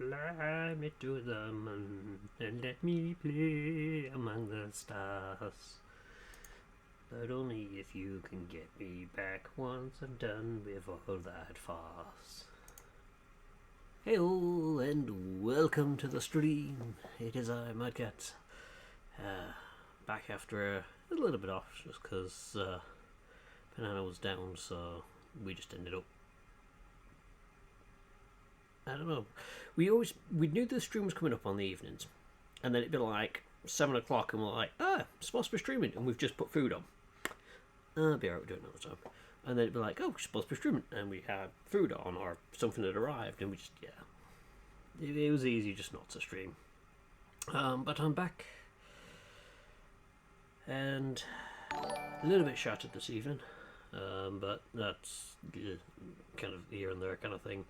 Fly me to the moon and let me play among the stars. But only if you can get me back once I'm done with all that farce. Hello and welcome to the stream. It is I, Mudcat. Back after a little bit off just because Banana was down, so we just ended up. I don't know. We knew the stream was coming up on the evenings, and then it'd be like 7 o'clock, and we're like, it's supposed to be streaming, and we've just put food on. I'll be alright doing it another time. And then it'd be like, we're supposed to be streaming, and we had food on or something had arrived, and we just it was easy just not to stream. But I'm back, and a little bit shattered this evening, but that's kind of here and there kind of thing.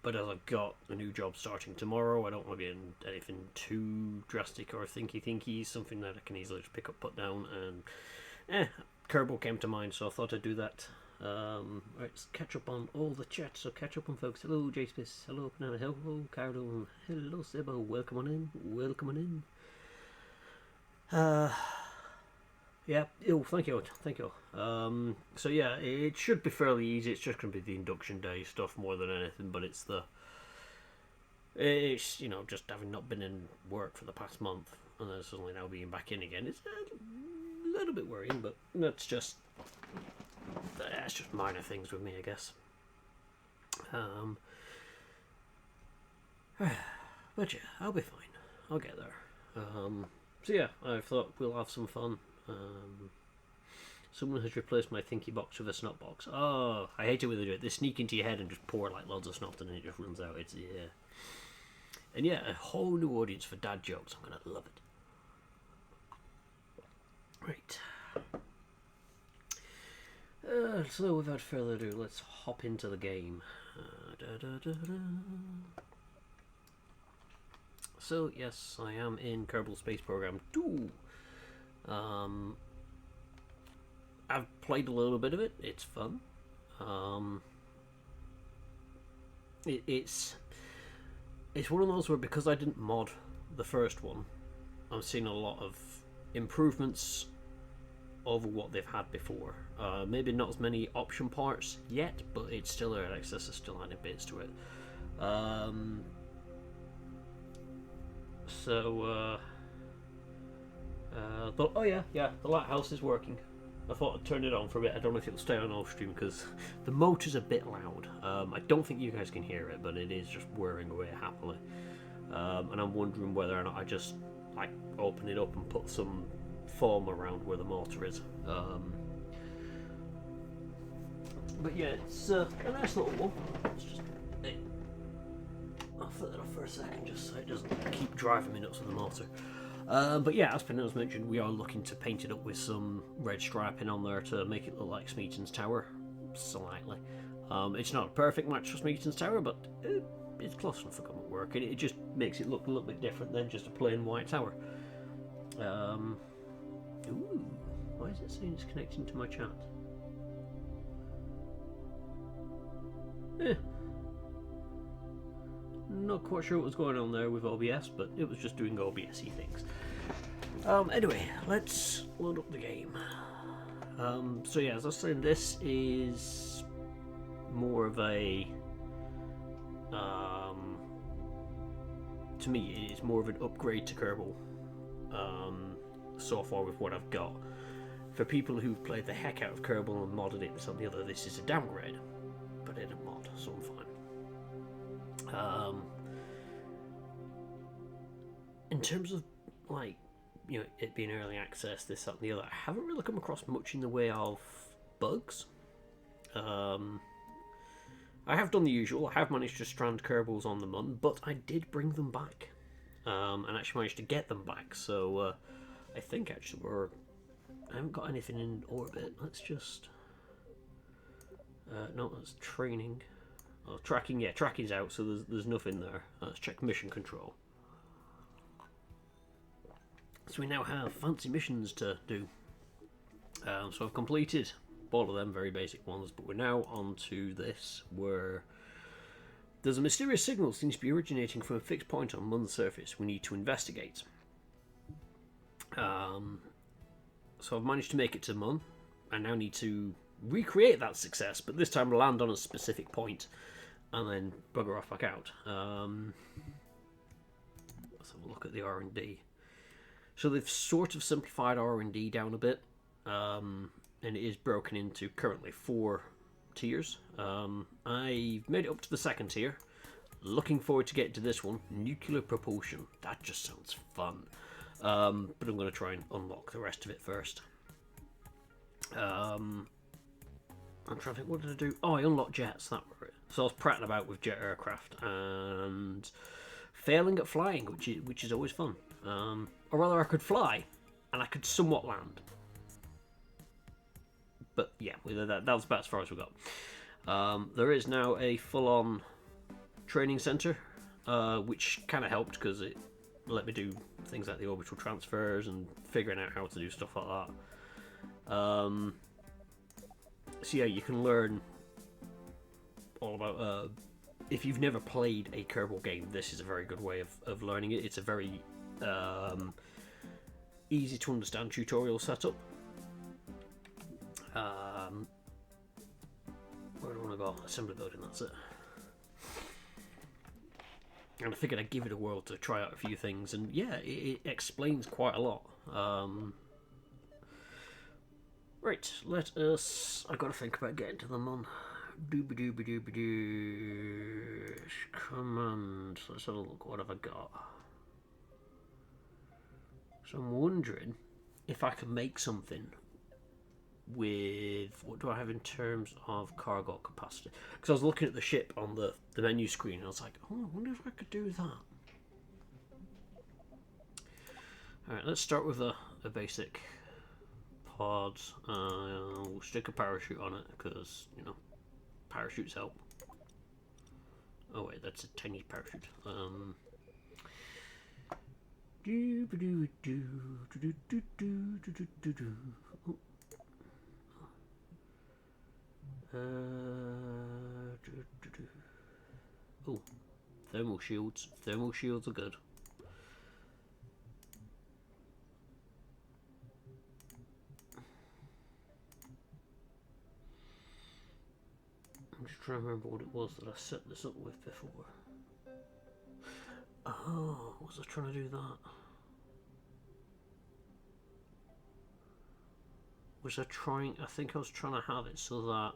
But as I've got a new job starting tomorrow, I don't want to be in anything too drastic or thinky, something that I can easily just pick up, put down, and Kerbal came to mind, so I thought I'd do that. Right, let's catch up on all the chat, so catch up on folks. Hello J-Space, hello Banana, hello Cardo, hello Sebo, welcome on in. Yeah, thank you. So yeah, it should be fairly easy. It's just going to be the induction day stuff more than anything, but it's just having not been in work for the past month and then suddenly now being back in again. It's a little bit worrying, but that's just minor things with me, I guess. But yeah, I'll be fine. I'll get there. So yeah, I thought we'll have some fun. Someone has replaced my thinky box with a snot box. Oh, I hate it when they do it. They sneak into your head and just pour like loads of snot and then it just runs out. It's and yeah, a whole new audience for dad jokes. I'm gonna love it. Right. So without further ado, let's hop into the game. So yes, I am in Kerbal Space Program 2. I've played a little bit of it. It's fun. It's one of those where, because I didn't mod the first one, I'm seeing a lot of improvements over what they've had before. Maybe not as many option parts yet, but it's still early access. Is still adding bits to it. The lighthouse is working. I thought I'd turn it on for a bit. I don't know if it'll stay on off stream because the motor's a bit loud. I don't think you guys can hear it, but it is just whirring away happily. And I'm wondering whether or not I just like open it up and put some foam around where the motor is. But yeah, it's a nice little one. Let's just I'll flip that off for a second just so it doesn't keep driving me nuts with the motor. But yeah, as Penel's mentioned, we are looking to paint it up with some red striping on there to make it look like Smeaton's Tower, slightly. It's not a perfect match for Smeaton's Tower, but it's close enough for government work, and it just makes it look a little bit different than just a plain white tower. Why is it saying it's connecting to my chat? Not quite sure what was going on there with OBS, but it was just doing OBS-y things. Anyway, let's load up the game. So yeah, as I was saying, this is more of a... to me, it is more of an upgrade to Kerbal so far with what I've got. For people who've played the heck out of Kerbal and modded it this and the other, this is a downgrade, but in a mod, so I'm fine. In terms of like, it being early access, this, that, and the other, I haven't really come across much in the way of bugs. I have done the usual. I have managed to strand Kerbals on the Mun, but I did bring them back, and actually managed to get them back. So I think actually I haven't got anything in orbit. Let's just no, that's training. Oh, tracking, yeah, tracking's out, so there's nothing there. Let's check mission control. So we now have fancy missions to do. So I've completed all of them, very basic ones, but we're now on to this, where There's a mysterious signal that seems to be originating from a fixed point on Mun's surface. We need to investigate. So I've managed to make it to Mun. I now need to recreate that success, but this time land on a specific point and then bugger off back out. Let's have a look at the R&D. So they've sort of simplified R&D down a bit, and it is broken into currently 4 tiers. I've made it up to the 2nd tier. Looking forward to getting to this one. Nuclear propulsion. That just sounds fun. But I'm going to try and unlock the rest of it first. I'm trying to think, what did I do? Oh, I unlocked jets, that were it. So I was prattling about with jet aircraft and failing at flying, which is always fun. Or rather, I could fly and I could somewhat land. But yeah, that was about as far as we got. There is now a full-on training centre, which kind of helped because it let me do things like the orbital transfers and figuring out how to do stuff like that. So yeah, you can learn all about... if you've never played a Kerbal game, this is a very good way of learning it. It's a very easy to understand tutorial setup. Where do I want to go? Assembly building, that's it. And I figured I'd give it a whirl to try out a few things, and yeah, it explains quite a lot. Right, let us... I've got to think about getting to the Mun. Command. Let's have a look. What have I got? So I'm wondering if I can make something with... What do I have in terms of cargo capacity? Because I was looking at the ship on the menu screen and I was like, oh, I wonder if I could do that. Alright, let's start with a basic pod. We'll stick a parachute on it because, you know, parachutes help. Oh wait, that's a tiny parachute. Oh, thermal shields. Thermal shields are good. I'm just trying to remember what it was that I set this up with before. Oh, was I trying to do that? Was I trying... I think I was trying to have it so that...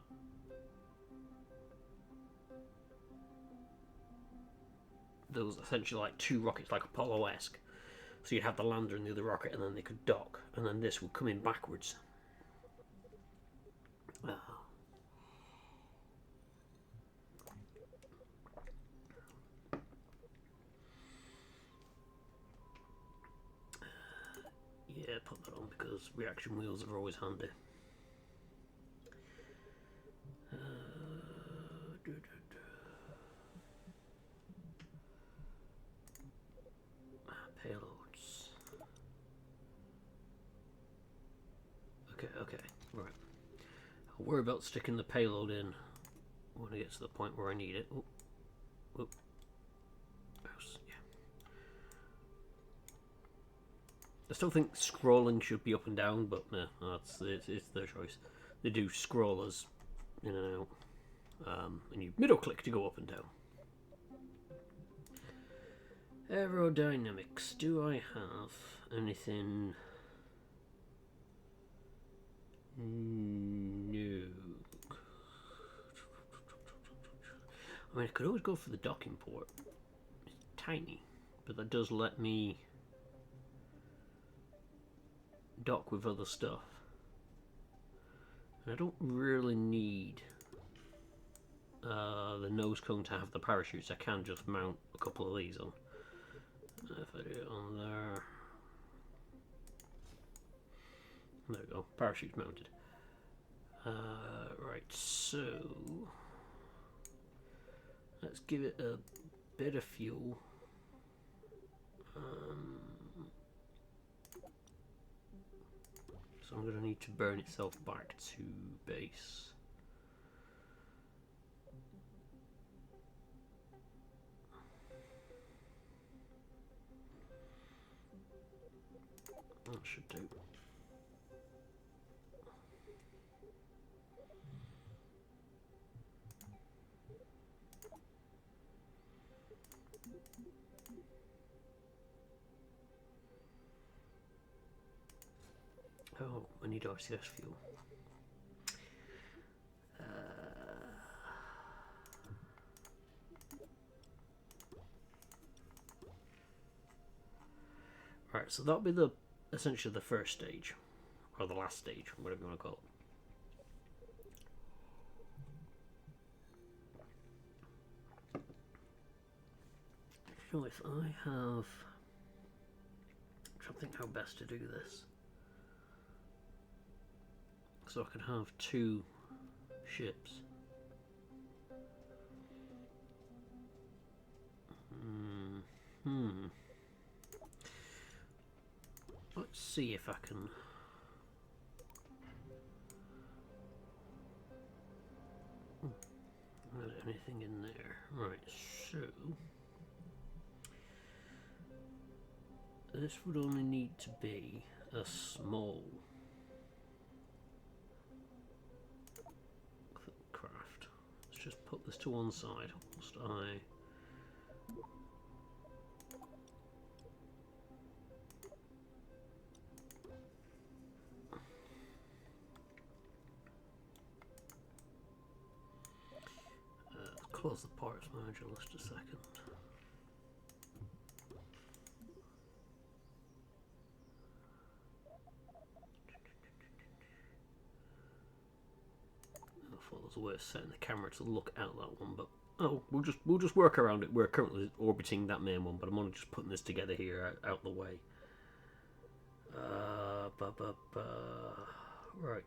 there was essentially like 2 rockets, like Apollo-esque. So you'd have the lander and the other rocket, and then they could dock, and then this would come in backwards. Yeah, put that on because reaction wheels are always handy. Payloads. Okay, right. I'll worry about sticking the payload in when I get to the point where I need it. Oop. Yeah. I still think scrolling should be up and down, but it's their choice. They do scrollers in and out, and you middle click to go up and down. Aerodynamics. Do I have anything? No. I mean, I could always go for the docking port. It's tiny, but that does let me dock with other stuff. And I don't really need the nose cone to have the parachutes. I can just mount a couple of these on. If I do it on there. There we go, parachutes mounted. Right, so let's give it a bit of fuel. So I'm going to need to burn itself back to base. That should do. Oh, I need RCS fuel. Right, so that'll be the essentially the first stage, or the last stage, whatever you want to call it. So if I have, I'm trying to think how best to do this. So I can have 2 ships. Let's see if I can. Not anything in there. Right, so this would only need to be a small craft. Let's just put this to one side whilst I close the parts manager just a second. I thought there was a way of setting the camera to look out that one, but oh, we'll just work around it. We're currently orbiting that main one, but I'm only just putting this together here out the way. Right.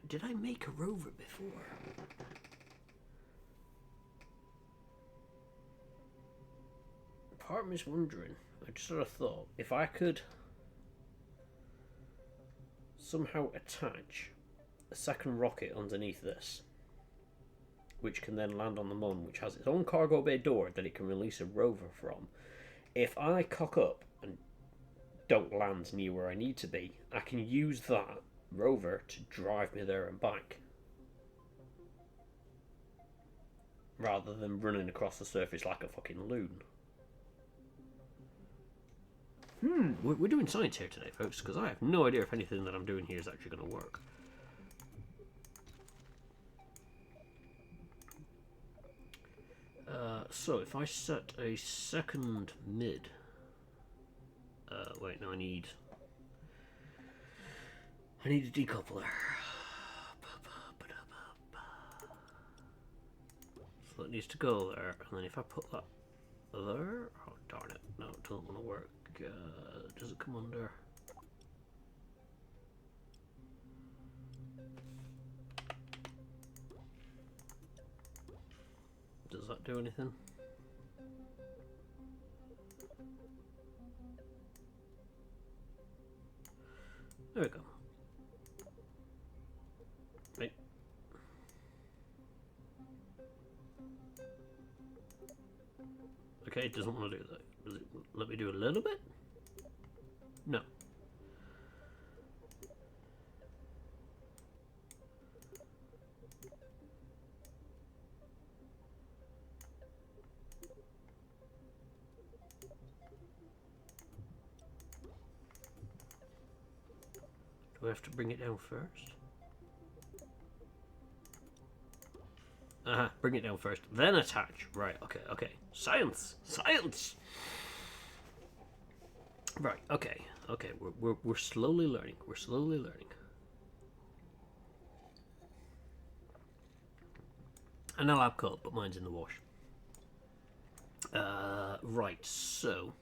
Did I make a rover before? Part of me's wondering, I just sort of thought, if I could somehow attach a second rocket underneath this, which can then land on the moon, which has its own cargo bay door that it can release a rover from. If I cock up and don't land near where I need to be, I can use that rover to drive me there and back, rather than running across the surface like a fucking loon. We're doing science here today, folks, because I have no idea if anything that I'm doing here is actually going to work. So if I set a second mid, wait, no, I need a decoupler. So it needs to go there, and then if I put that there, oh darn it, no, it doesn't want to work. Does it come under? Does that do anything? There we go. Right. Okay, it doesn't want to do that. Does it let me do a little bit? No. Do I have to bring it down first? Bring it down first, then attach. Right, okay. Science! Science! Right, okay. We're slowly learning. We're slowly learning. And a lab coat, but mine's in the wash. Right, so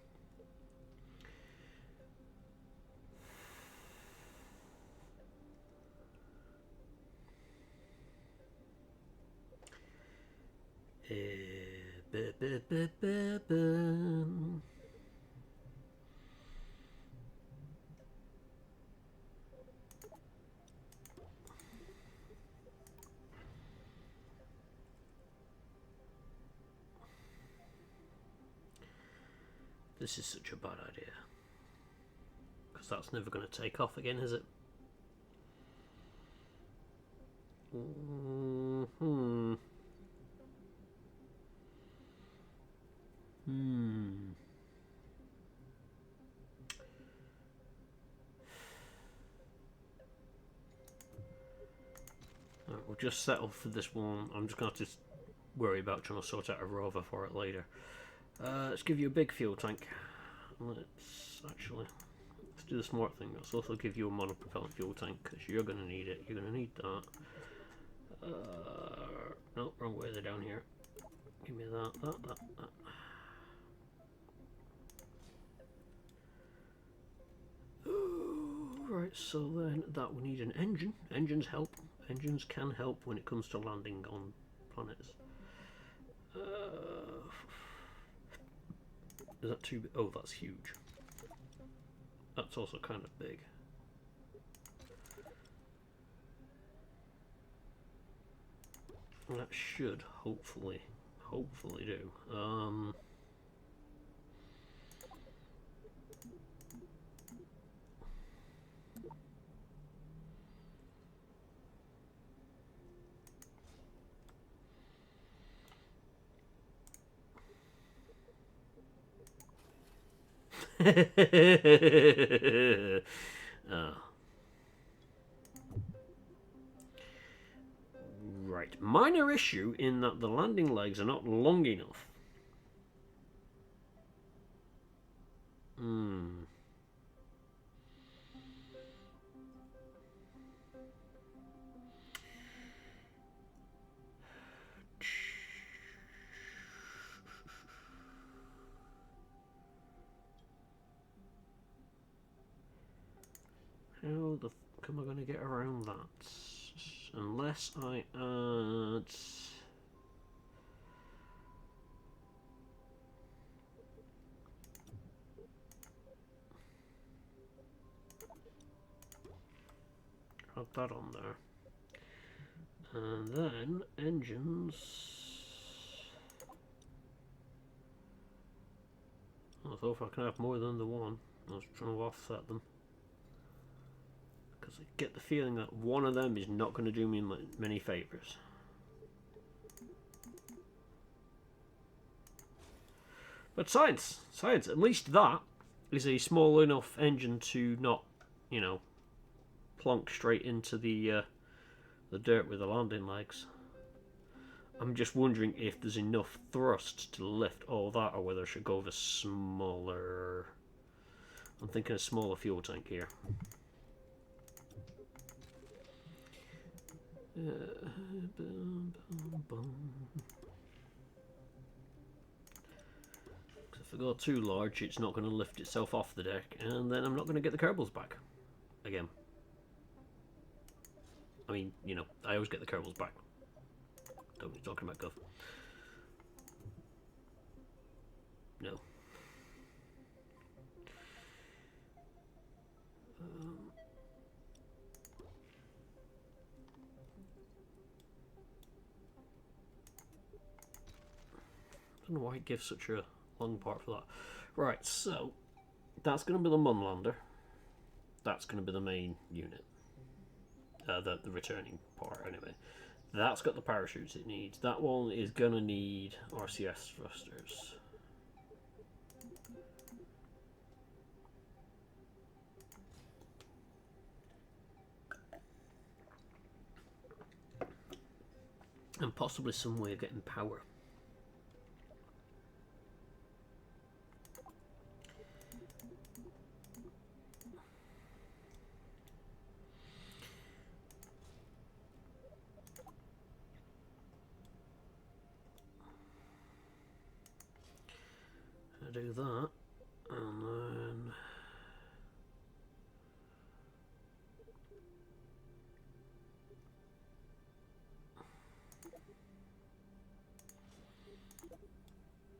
This is such a bad idea. Because that's never going to take off again, is it? Hmm. Alright, we'll just settle for this one. I'm just going to have to worry about trying to sort out a rover for it later. Let's give you a big fuel tank. Let's do the smart thing. Let's also give you a monopropellant fuel tank because you're going to need it. You're going to need that. No, wrong way. They're down here. Give me that. Right, so then that will need an engine. Engines help. Engines can help when it comes to landing on planets. Is that too big? Oh, that's huge. That's also kind of big. That should hopefully do. Right, minor issue in that the landing legs are not long enough. How the fuck am I going to get around that? Unless I add... add that on there. And then engines... I thought if I can have more than the one, I was trying to offset them. Because I get the feeling that one of them is not going to do me many favours. But science, at least that is a small enough engine to not, you know, plonk straight into the dirt with the landing legs. I'm just wondering if there's enough thrust to lift all that, or whether I should go with a smaller... I'm thinking a smaller fuel tank here. If I go too large, it's not going to lift itself off the deck, and then I'm not going to get the Kerbals back again. I mean, you know, I always get the Kerbals back. Don't be talking about Guff. No. I don't know why it gives such a long part for that. Right, so that's going to be the Munlander. That's going to be the main unit. The returning part, anyway. That's got the parachutes it needs. That one is going to need RCS thrusters. And possibly some way of getting power. I do that, and then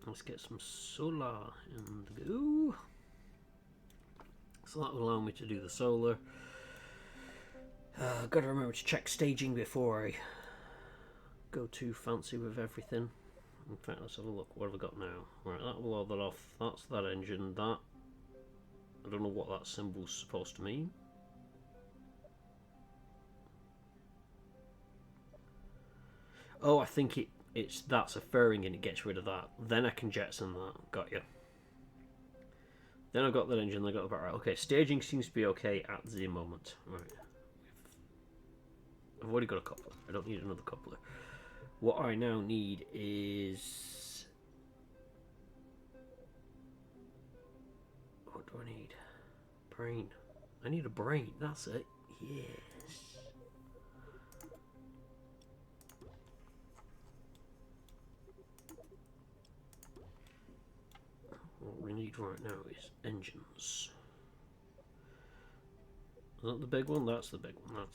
let's get some solar in the go. So that will allow me to do the solar. Got to remember to check staging before I go too fancy with everything. In fact, let's have a look. What have I got now? Right, that will load that off. That's that engine. That, I don't know what that symbol's supposed to mean. Oh, I think that's a fairing and it gets rid of that. Then I can jettison that. Got you. Then I've got that engine. I got the battery. Okay, staging seems to be okay at the moment. Right. I've already got a coupler. I don't need another coupler. What I now need is... What do I need? Brain. I need a brain. That's it. Yes. What we need right now is engines. Is that the big one? That's the big one.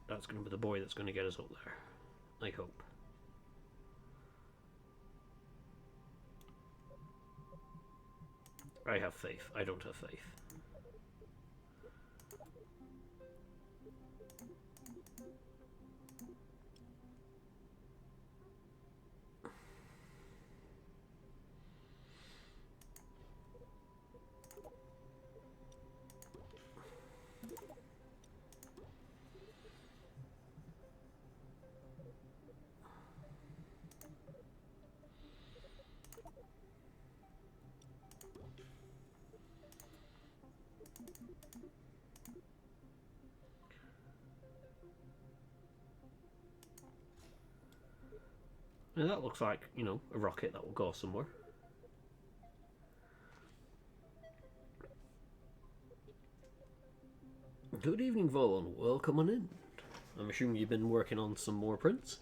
That's going to be the boy that's going to get us up there. I hope. I have faith. I don't have faith. And that looks like, you know, a rocket that will go somewhere. Good evening, Volon. Welcome on in. I'm assuming you've been working on some more prints.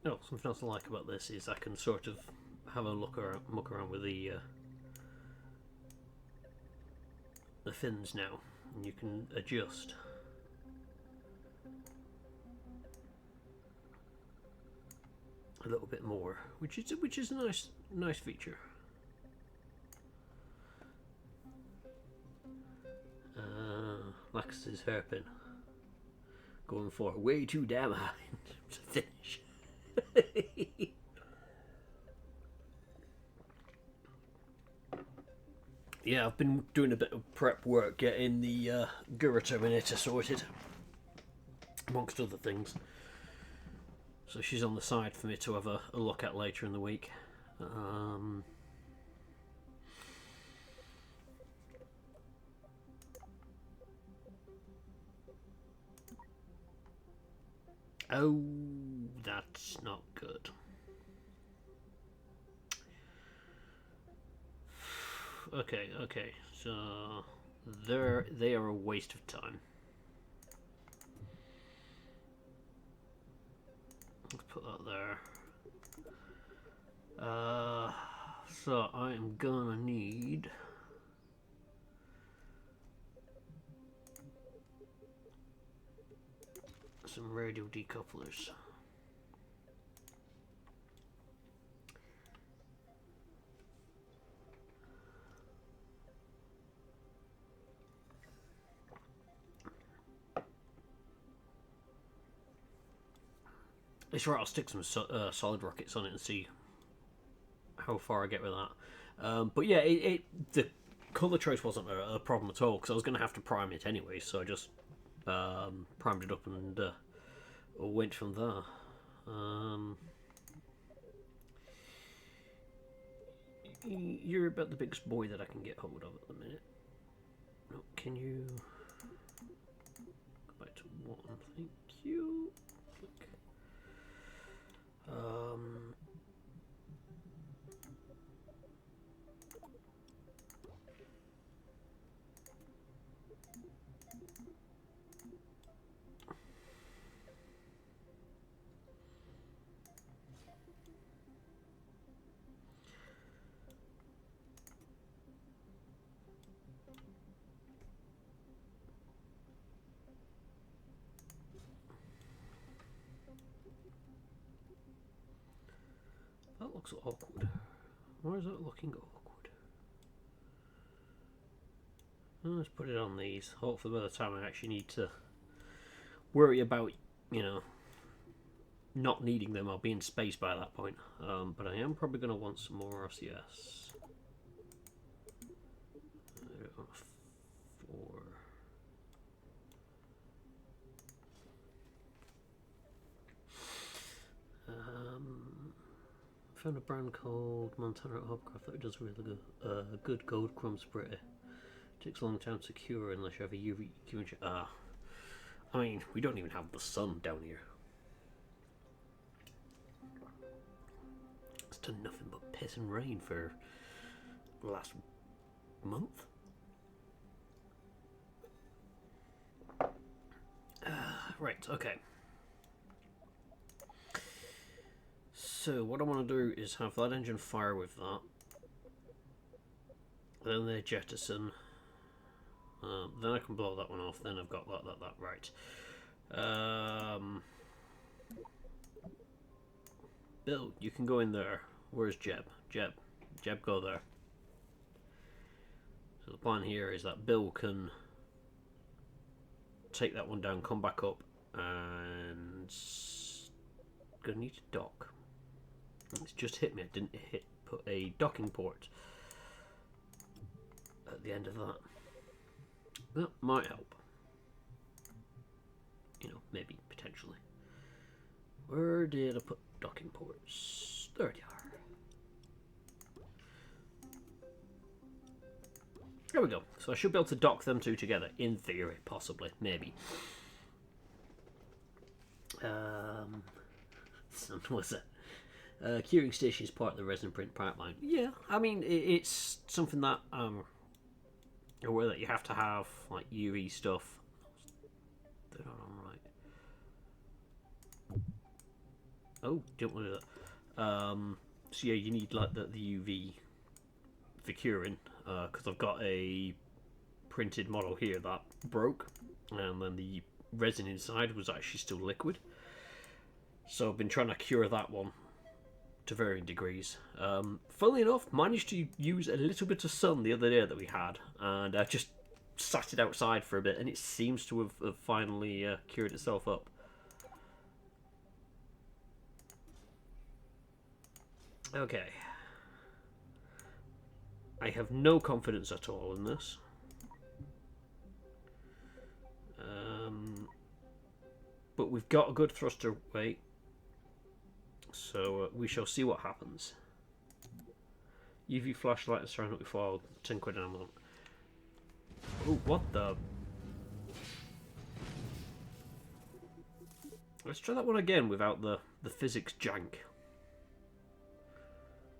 Oh, something else I like about this is I can sort of have a muck around with the fins now, and you can adjust. A little bit more, which is a nice feature. Lax is hairpin going for way too damn high to finish. Yeah, I've been doing a bit of prep work getting the Gura Terminator sorted, amongst other things. So she's on the side for me to have a look at later in the week. Oh, that's not good. Okay, so they are a waste of time. Let's put that there. So I am gonna need some radio decouplers. It's right, I'll stick some solid rockets on it and see how far I get with that. But yeah, the colour choice wasn't a problem at all, because I was going to have to prime it anyway, so I just primed it up and went from there. You're about the biggest boy that I can get hold of at the minute. No, can you go back to one? Thank you. Click. That looks awkward. Why is that looking awkward? Let's put it on these. Hopefully by the time I actually need to worry about, you know, not needing them, I'll be in space by that point. But I am probably going to want some more RCS. 4. Found a brand called Montana Hopcraft that does really good gold crumb spray. Takes a long time to cure unless you have a UV. I mean, we don't even have the sun down here. It's done nothing but piss and rain for the last month. Right, okay. So what I want to do is have that engine fire with that. Then they jettison. Then I can blow that one off. Then I've got that right. Bill, you can go in there. Where's Jeb? Jeb, go there. So the plan here is that Bill can take that one down, come back up, and gonna need to dock. It's just hit me. I didn't put a docking port at the end of that. That might help. You know, maybe, potentially. Where did I put docking ports? There they are. There we go. So I should be able to dock them two together, in theory, possibly, maybe. Was it? Curing station is part of the resin print pipeline. Yeah, I mean, it's something that aware that you have to have like UV stuff. They're not on right. Oh, didn't want to do that. So yeah, you need like the UV for curing, because I've got a printed model here that broke, and then the resin inside was actually still liquid. So I've been trying to cure that one to varying degrees. Funnily enough, managed to use a little bit of sun the other day that we had, and I just sat it outside for a bit, and it seems to have finally cured itself up. Okay. I have no confidence at all in this. But we've got a good thruster weight, so we shall see what happens. UV flashlight and ceramic foil, 10 quid an amount. Oh, what the? Let's try that one again without the physics jank.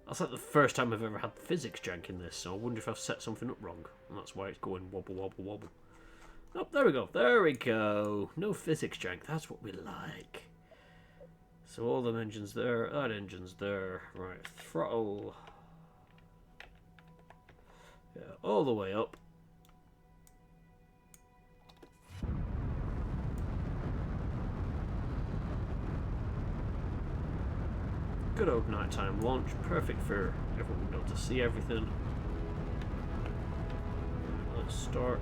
That's like the first time I've ever had physics jank in this, so I wonder if I've set something up wrong, and that's why it's going wobble, wobble, wobble. Oh, there we go. There we go. No physics jank. That's what we like. So all them engines there. That engine's there. Right. Throttle. Yeah, all the way up. Good old nighttime launch. Perfect for everyone being able to see everything. Let's start.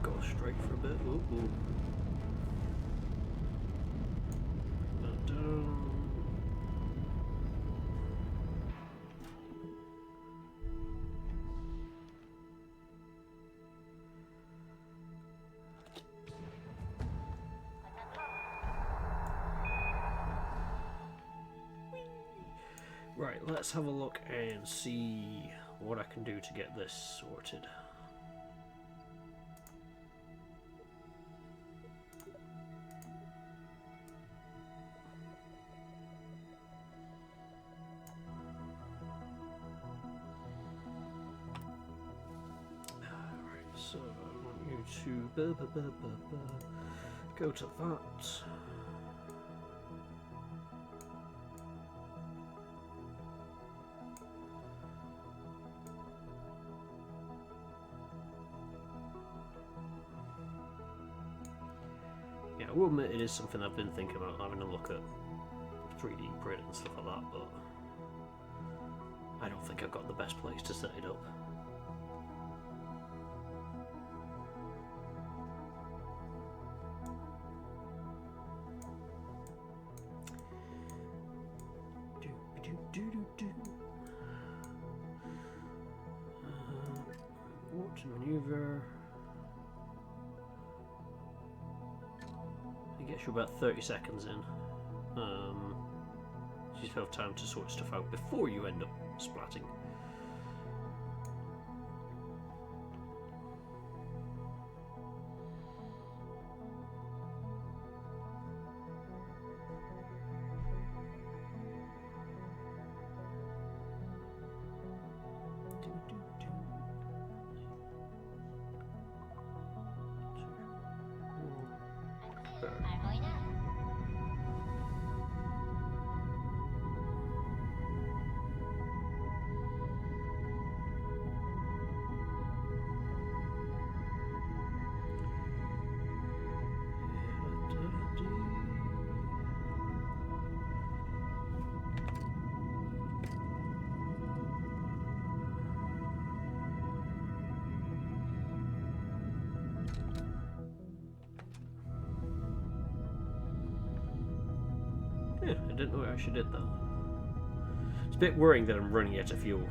Go straight for a bit. Ooh, ooh. Down. Right, let's have a look and see what I can do to get this sorted. to go to that. Yeah, I will admit it is something I've been thinking about, having a look at 3D print and stuff like that, but I don't think I've got the best place to set it up. What to maneuver? It gets you about 30 seconds in. You still have time to sort stuff out before you end up splatting. Yeah, I didn't know I actually did that. It's a bit worrying that I'm running out of fuel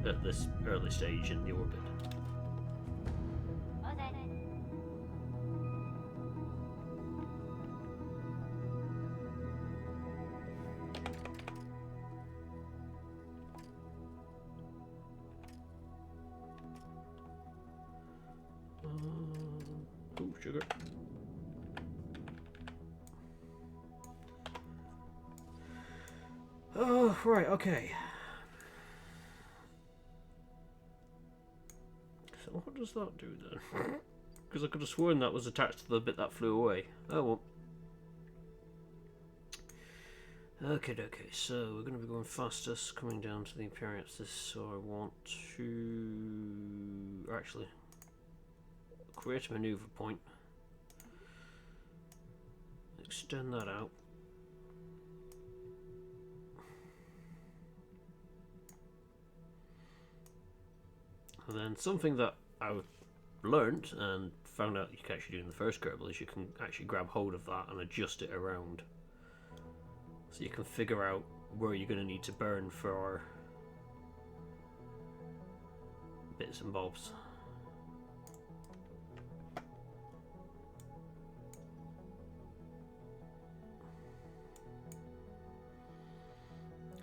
at this early stage in the orbit. Ooh, sugar. Oh, right, okay. So what does that do then? Because I could have sworn that was attached to the bit that flew away. Oh well. Okay, so we're going to be going fastest, coming down to the Imperius, so I want to actually create a maneuver point, extend that out, and then something that I've learned and found out you can actually do in the first Kerbal is you can actually grab hold of that and adjust it around. So you can figure out where you're going to need to burn for bits and bobs.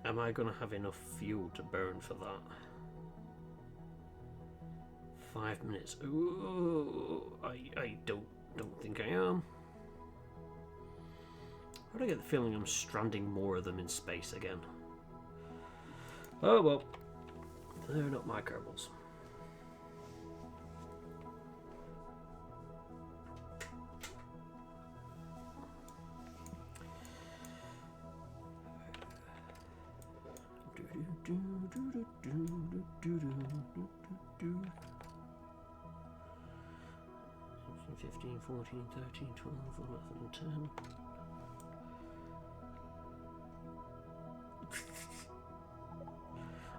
Am I going to have enough fuel to burn for that? 5 minutes. Ooh, I don't think I am. How do I get the feeling I'm stranding more of them in space again? Oh well, they're not my Kerbals. Do 15, 14, 13, 12, 11, 10.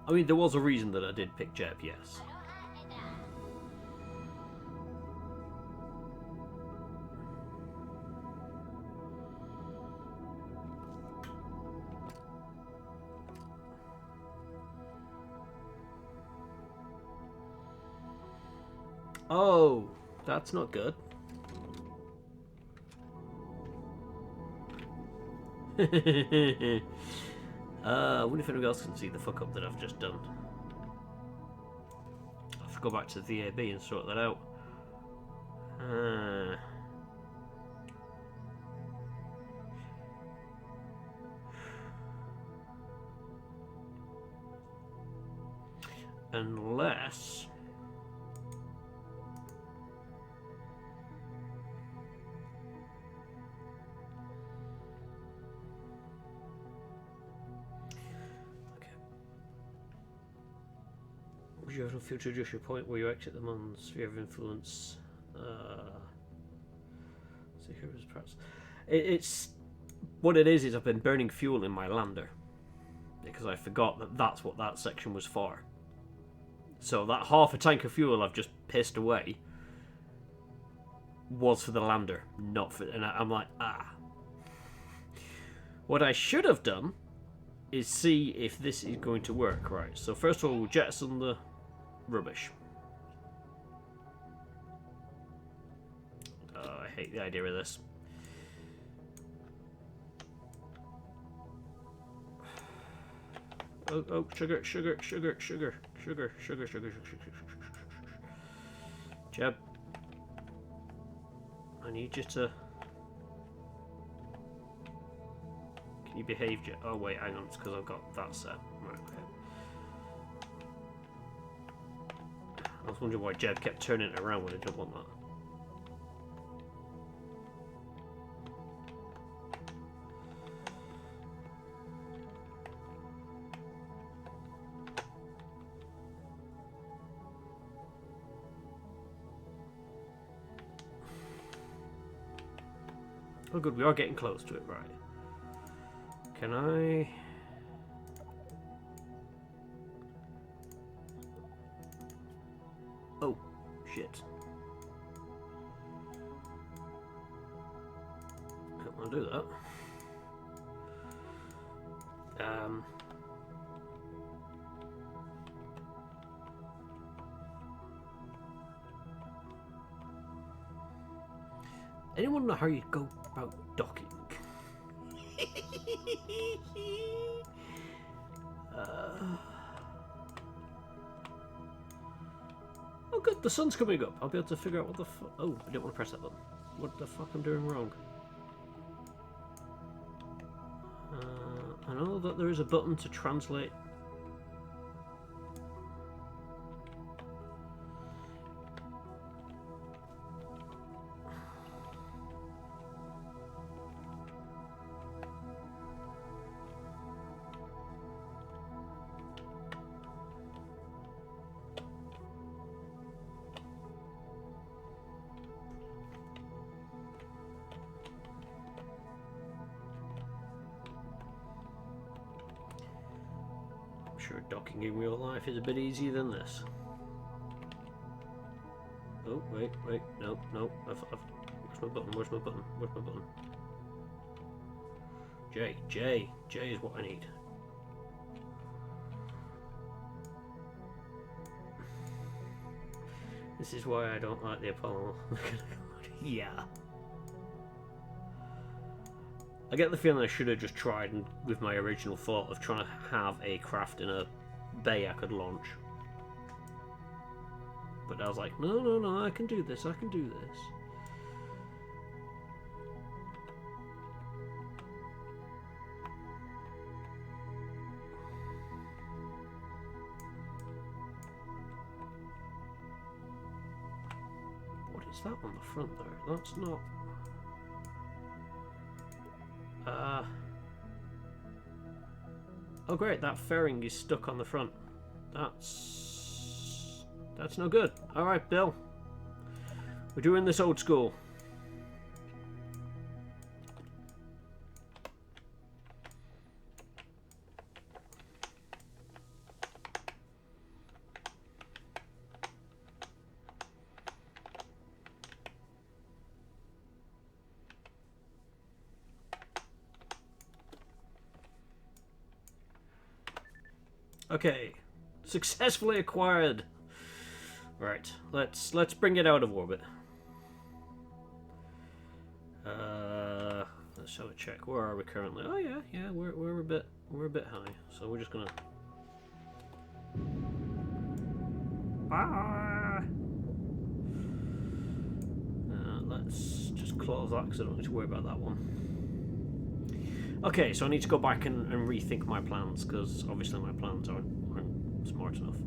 I mean, there was a reason that I did pick Jeb, yes. Oh, that's not good. I wonder if anyone else can see the fuck up that I've just done. I'll have to go back to the VAB and sort that out. Unless Would you ever feel to adjust your point where you exit them on sphere of influence? See here is perhaps. It's what it is I've been burning fuel in my lander because I forgot that that's what that section was for. So that half a tank of fuel I've just pissed away was for the lander, not for. And I'm like, ah. What I should have done is see if this is going to work. Right. So first of all, we'll jettison the rubbish. I hate the idea of this. Oh, sugar. Jeb, I need you to. Can you behave, Jeb? Oh wait, hang on, it's because I've got that set. Right, okay. I was wondering why Jeb kept turning it around when I didn't want that. Oh good, we are getting close to it, right. Can I... Oh, shit. I don't want to do that. Anyone know how you go about docking? Oh good, the sun's coming up. I'll be able to figure out what the fuck... Oh, I didn't want to press that button. What the fuck I'm doing wrong? I know that there is a button to translate. Sure, docking in real life is a bit easier than this. Oh, wait, no. Where's my button? J is what I need. This is why I don't like the Apollo. Yeah. I get the feeling I should have just tried with my original thought of trying to have a craft in a bay I could launch. But I was like, no, I can do this. What is that on the front there? That's not... Oh great, that fairing is stuck on the front. That's no good. Alright, Bill. We're doing this old school. Okay, successfully acquired. Right, let's bring it out of orbit. Let's have a check. Where are we currently? Oh yeah, we're a bit high. So we're just gonna. Let's just close that because I don't need to worry about that one. Okay, so I need to go back and rethink my plans, because obviously my plans aren't smart enough.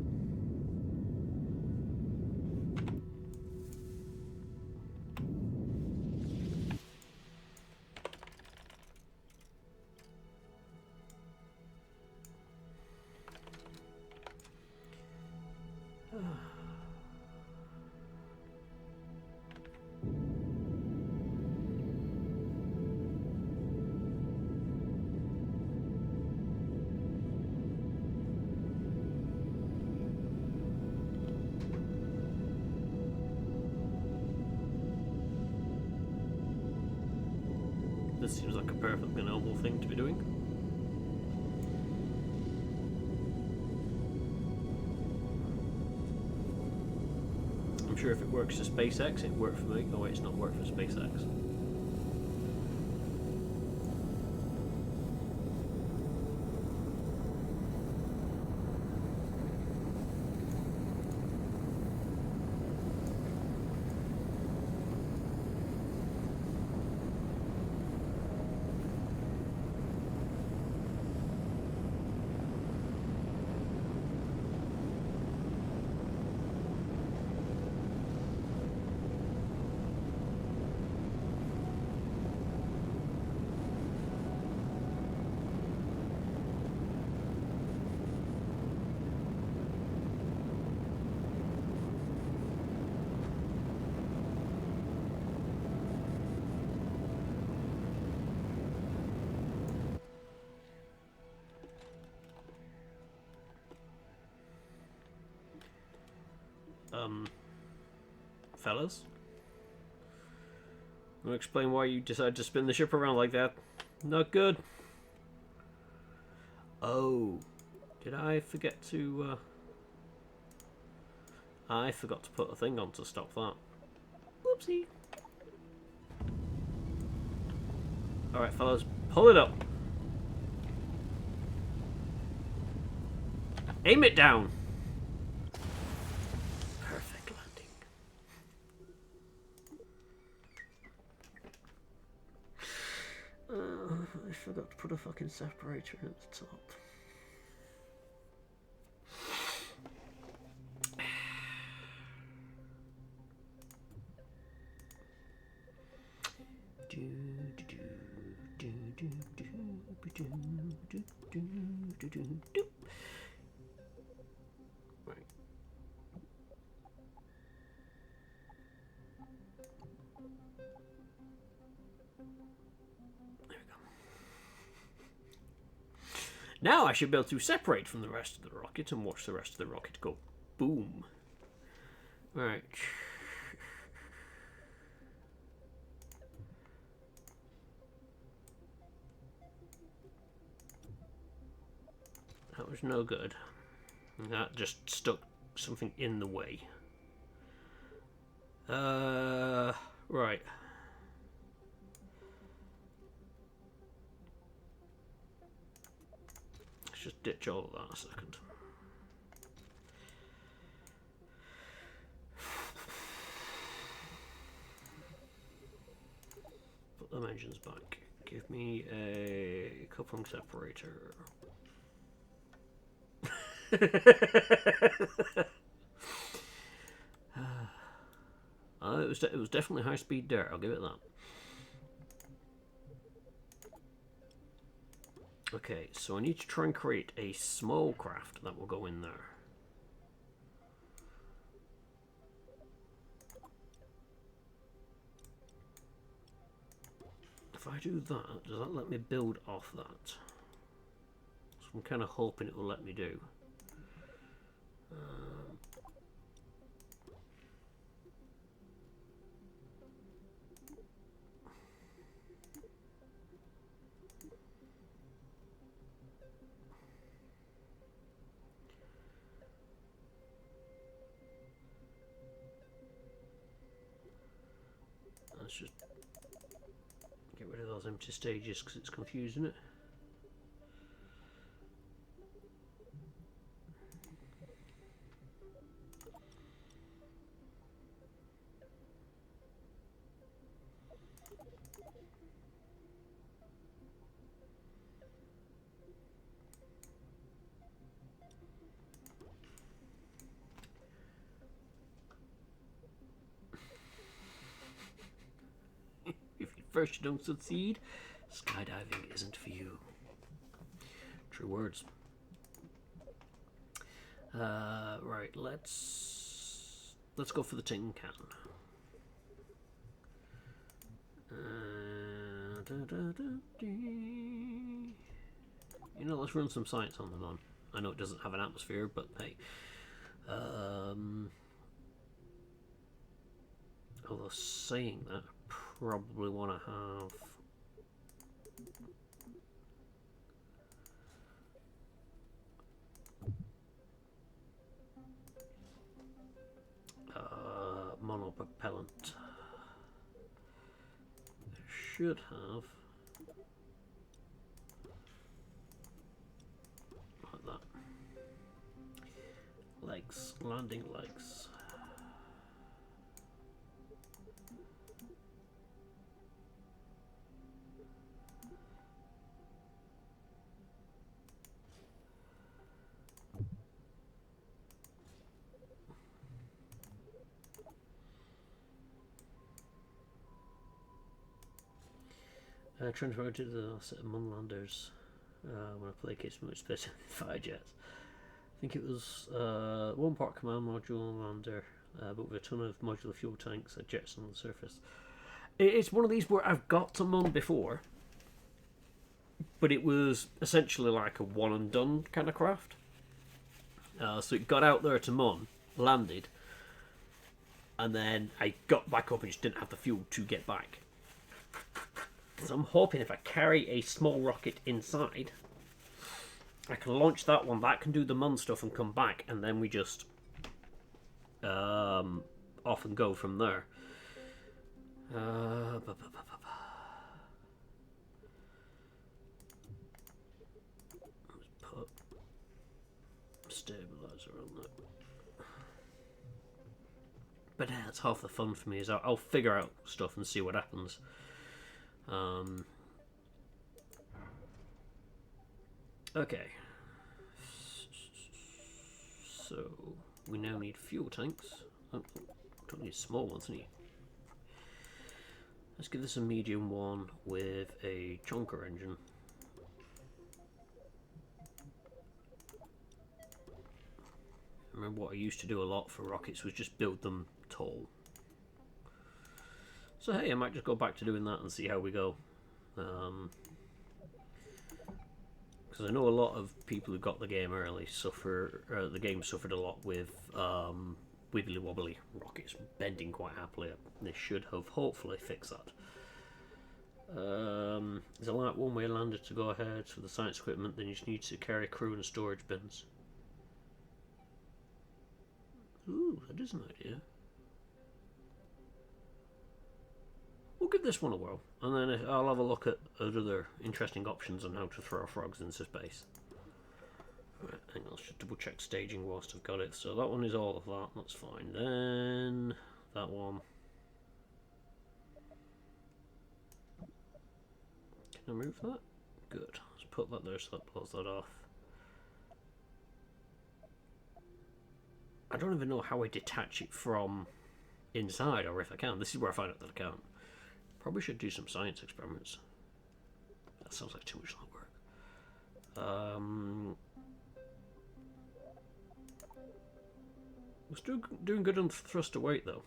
This seems like a perfectly normal thing to be doing. I'm sure if it works for SpaceX, it'd work for me. Oh wait, it's not work for SpaceX. Fellas? Want to explain why you decided to spin the ship around like that? Not good. Oh, did I forget to... I forgot to put a thing on to stop that. Whoopsie. Alright, fellas, pull it up. Aim it down. Perfect landing. I forgot to put a fucking separator at the top. Right. There we go. Now I should be able to separate from the rest of the rocket and watch the rest of the rocket go boom. Right. That was no good. That just stuck something in the way. Right. Let's just ditch all of that a second. Put the engines back. Give me a coupling separator. It was definitely high speed dirt, I'll give it that. Okay, so I need to try and create a small craft that will go in there. If I do that, does that let me build off that? So I'm kind of hoping it will let me do. Let's just get rid of those empty stages because it's confusing it. First you don't succeed, skydiving isn't for you. True words. Right, let's go for the tin can. You know, let's run some science on them on. I know it doesn't have an atmosphere, but hey. Although saying that, I probably want to have Monopropellant. Should have like that. Legs, landing legs. Transferred to the set of Munlanders when I play case with specific fire jets. I think it was one part command module lander, but with a ton of modular fuel tanks and jets on the surface. It's one of these where I've got to Mun before, but it was essentially like a one and done kind of craft. So it got out there to Mun, landed, and then I got back up and just didn't have the fuel to get back. So I'm hoping if I carry a small rocket inside, I can launch that one. That can do the Mun stuff and come back, and then we just off and go from there. Let's put stabilizer on that. But yeah, that's half the fun for me. Is I'll figure out stuff and see what happens. Okay, so we now need fuel tanks. Oh, don't need small ones, need. Let's give this a medium one with a chonker engine. I remember what I used to do a lot for rockets was just build them tall. So hey, I might just go back to doing that and see how we go. Because I know a lot of people who got the game early the game suffered a lot with wibbly wobbly rockets bending quite happily. They should have hopefully fixed that. There's a light one-way lander to go ahead for the science equipment. Then you just need to carry crew and storage bins. Ooh, that is an idea. We'll give this one a whirl, and then I'll have a look at other interesting options on how to throw frogs into space. Right, hang on, let's just double check staging whilst I've got it. So that one is all of that, that's fine. Then that one. Can I move that? Good. Let's put that there so that pulls that off. I don't even know how I detach it from inside, or if I can. This is where I find out that I can't. Probably should do some science experiments. That sounds like too much work. We're still doing good on thruster weight though.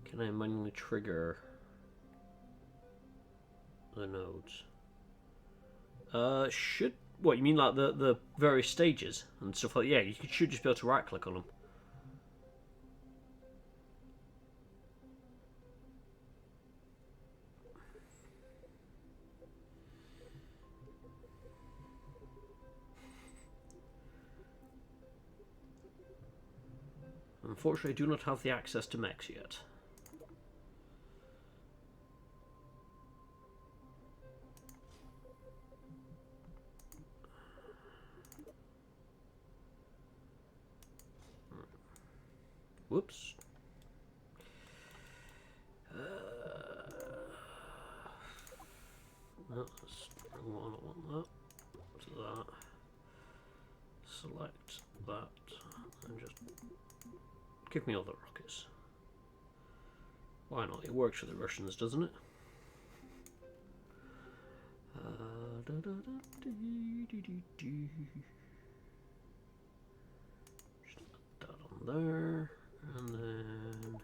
Can I manually trigger the nodes? Should. What, you mean like the various stages and stuff like that? Yeah, you should just be able to right click on them. Unfortunately, I do not have the access to mechs yet. Whoops. No, that's the one. I want that. To that. Select that. And just give me all the rockets. Why not? It works for the Russians, doesn't it? Just put that on there. And then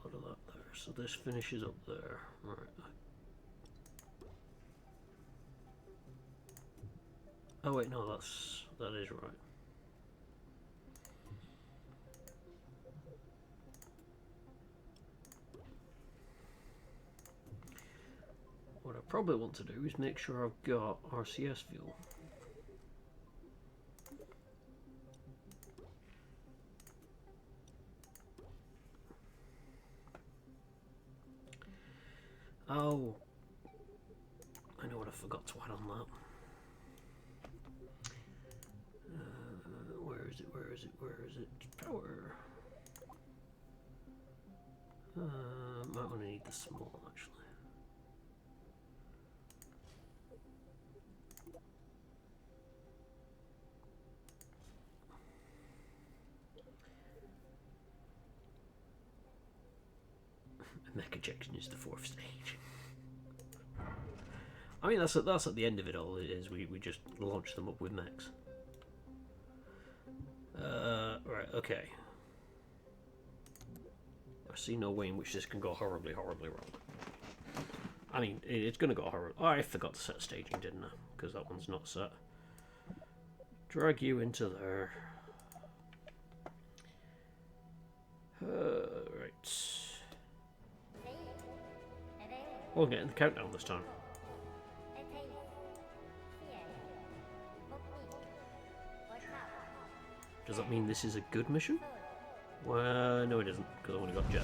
put a lot of that there. So this finishes up there. Right. Oh wait, no, that is right. What I probably want to do is make sure I've got RCS fuel. Oh, I know what I forgot to add on that. Where is it? Where is it? Where is it? Power. Might want to need the small actually. Mech ejection is the 4th stage. I mean, that's at the end of it all. It is we just launch them up with mechs. Right. Okay. I see no way in which this can go horribly, horribly wrong. I mean, it's going to go horribly. Oh, I forgot to set staging, didn't I? Because that one's not set. Drag you into there. Right. Oh, I'm getting the countdown this time. Does that mean this is a good mission? Well, no it isn't, because I've only got Jeb.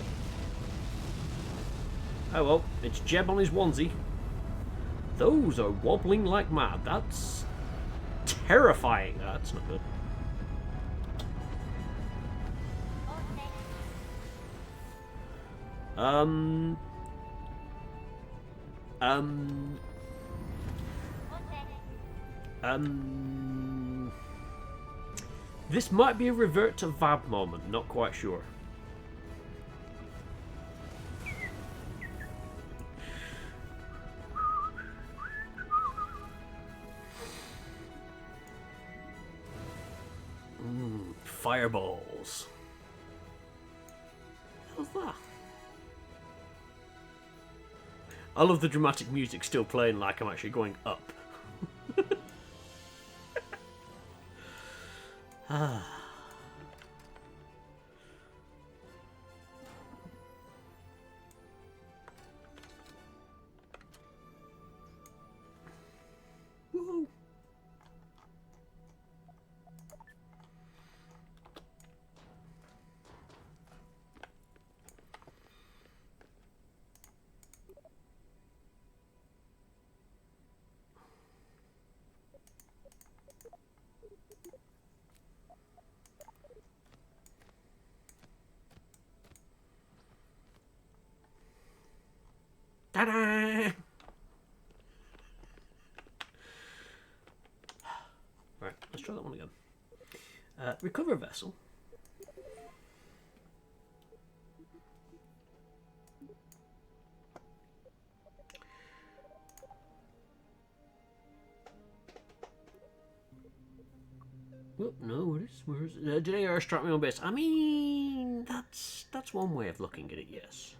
Oh well, it's Jeb on his onesie. Those are wobbling like mad. That's terrifying. That's not good. This might be a revert to Vab moment, not quite sure. Fireballs. What's that? I love the dramatic music still playing like I'm actually going up. Woo. Ta-da! Right, let's try that one again. Recover vessel. Well, no, it is. Where is it? Did AR strike me on base? I mean, that's one way of looking at it. Yes.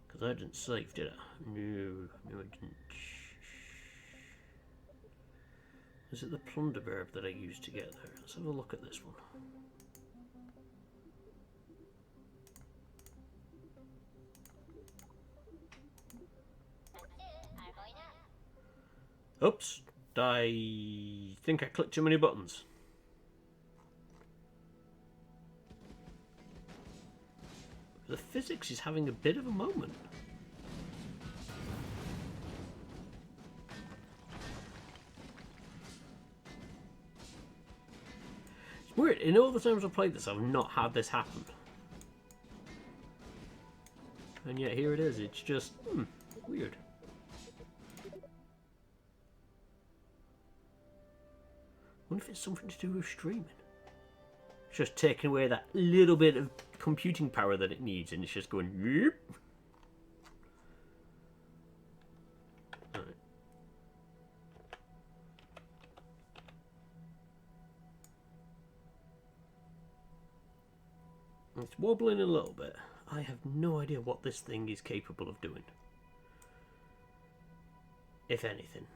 Because I didn't save, did I? No, I didn't. Is it the plunder verb that I used to get there? Let's have a look at this one. Oops, I think I clicked too many buttons. The physics is having a bit of a moment. It's weird, in all the times I've played this, I've not had this happen. And yet here it is, it's just, weird. I wonder if it's something to do with streaming. It's just taking away that little bit of computing power that it needs, and it's just going, yep. Right. It's wobbling a little bit. I have no idea what this thing is capable of doing. if anything.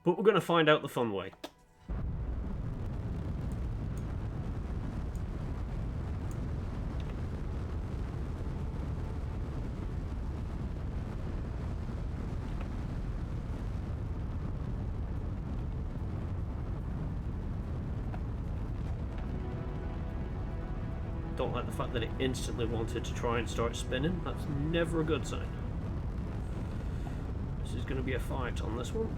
But we're going to find out the fun way. Don't like the fact that it instantly wanted to try and start spinning. That's never a good sign. This is going to be a fight on this one.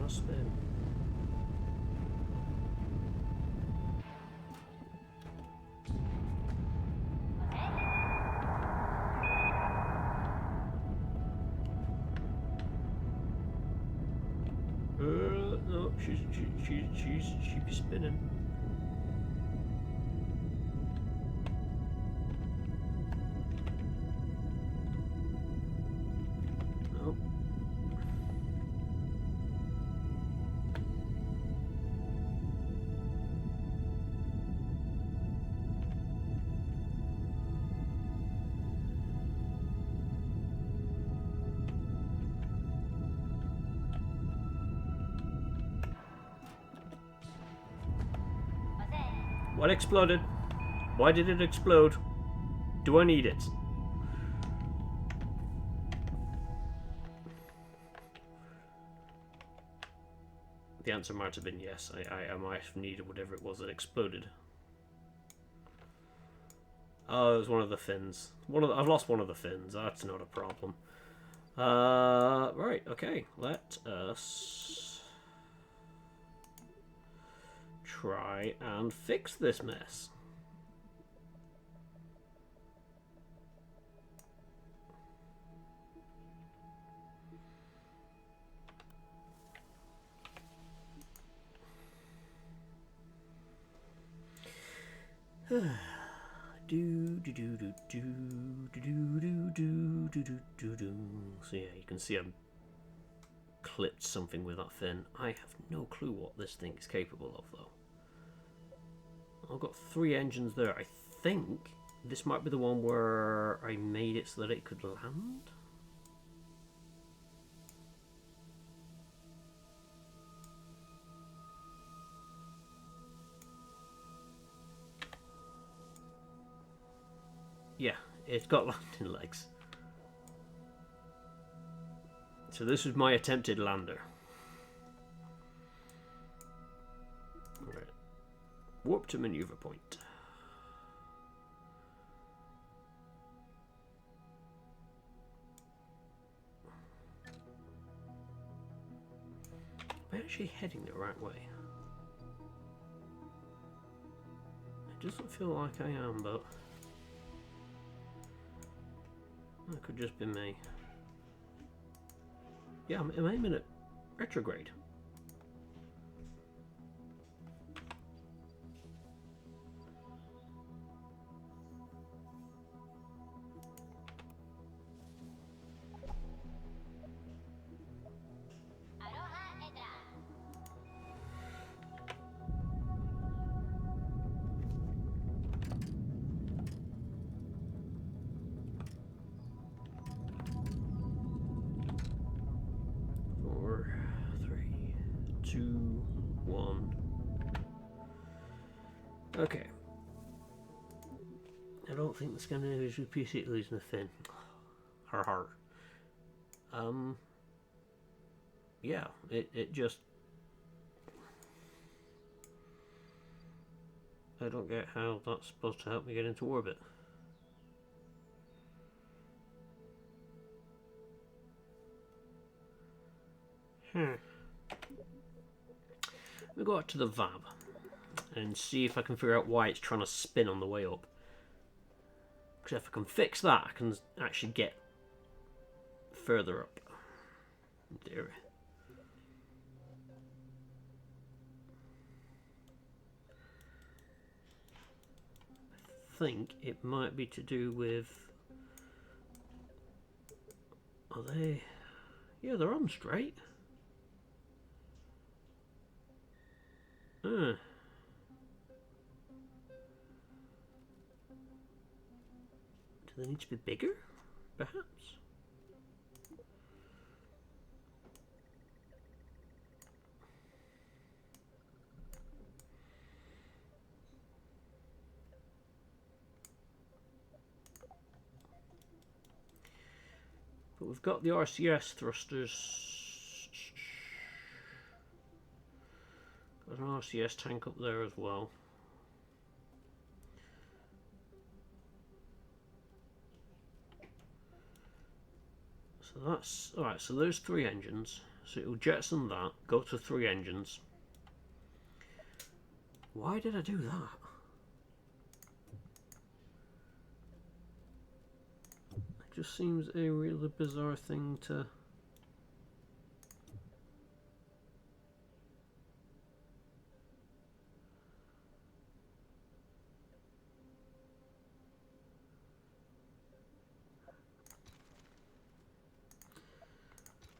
Spin. No, she'd be spinning. No. What exploded? Why did it explode? Do I need it? The answer might have been yes. I might have needed whatever it was that exploded. Oh, it was one of the fins. I've lost one of the fins. That's not a problem. Right, okay. Let us try and fix this mess. So yeah, you can see I've clipped something with that fin. I have no clue what this thing is capable of, though. I've got 3 engines there. I think this might be the one where I made it so that it could land. Yeah, it's got landing legs. So this was my attempted lander. Alright. Warp to maneuver point. Am I actually heading the right way? It doesn't feel like I am, but that could just be me. Yeah, I'm aiming at retrograde. Okay. I don't think the Scandinavians would appreciate losing a fin. Har har. Yeah, it just... I don't get how that's supposed to help me get into orbit. Let me go out to the VAB and see if I can figure out why it's trying to spin on the way up. Actually, if I can fix that, I can actually get further up. In theory. I think it might be to do with... Are they... Yeah, they're on straight. Do they need to be bigger? Perhaps? But we've got the RCS thrusters. There's an RCS tank up there as well. So that's alright, so there's 3 engines. So it'll jettison that, go to 3 engines. Why did I do that? It just seems a really bizarre thing to...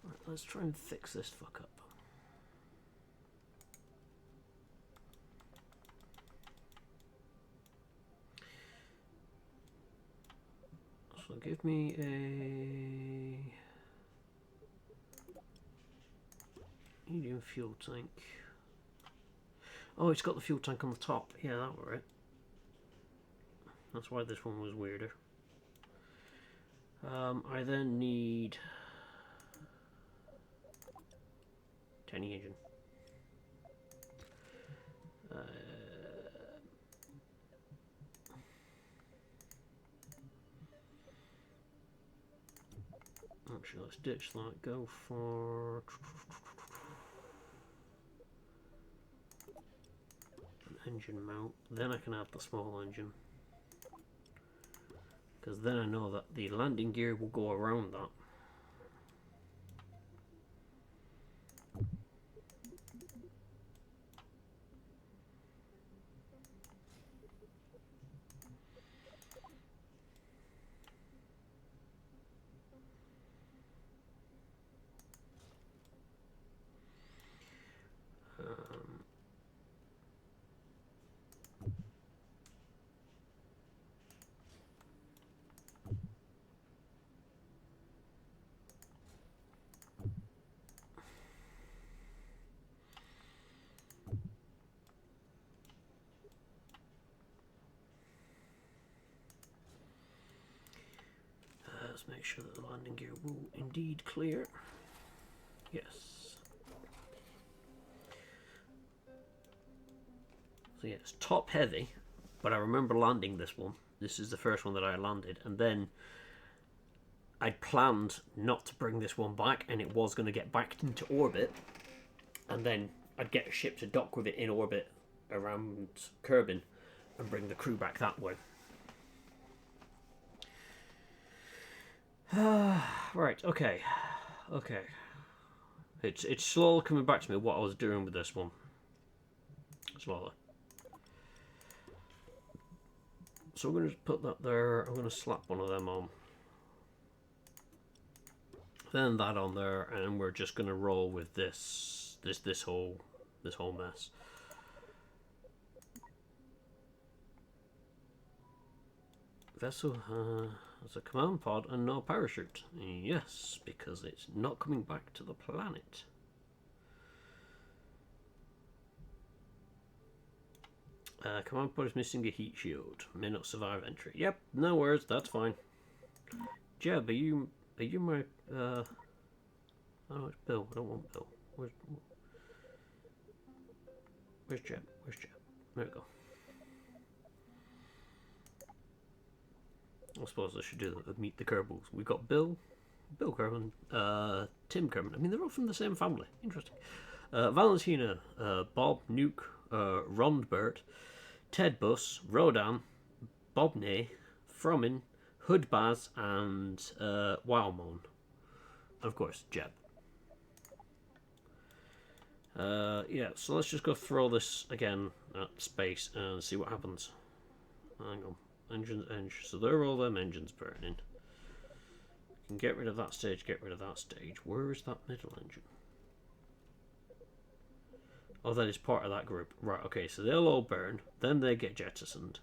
Right, let's try and fix this fuck up. So give me a medium fuel tank. Oh, it's got the fuel tank on the top. Yeah, that were it. That's why this one was weirder. I then need tiny engine. Actually, let's ditch that. Go for an engine mount. Then I can add the small engine, because then I know that the landing gear will go around that. Let's make sure that the landing gear will indeed clear. Yes. So yeah, it's top heavy, but I remember landing this one. This is the first one that I landed, and then I'd planned not to bring this one back, and it was going to get back into orbit, and then I'd get a ship to dock with it in orbit around Kerbin and bring the crew back that way. Right, okay. It's slowly coming back to me what I was doing with this one. Slowly. So I'm going to put that there. I'm going to slap one of them on. Then that on there, and we're just going to roll with this whole mess. Vessel has a command pod and no parachute. Yes, because it's not coming back to the planet. Command pod is missing a heat shield. May not survive entry. Yep, no worries, that's fine. Jeb, are you my oh, it's Bill. I don't want Bill. Where's Jeb? Where's Jeb? There we go. I suppose I should do that. Meet the Kerbals. We've got Bill Kerman, Tim Kerman. I mean, they're all from the same family. Interesting. Valentina, Bob, Nuke, Rondbert, Ted Bus, Rodan, Bobney, Fromin, Hoodbaz, and Wildmon. And of course, Jeb. Yeah, so let's just go throw this again at space and see what happens. Hang on. Engines. So there are all them engines burning. Can get rid of that stage, get rid of that stage. Where is that middle engine? Oh, that is part of that group. Right, okay, so they'll all burn, then they get jettisoned.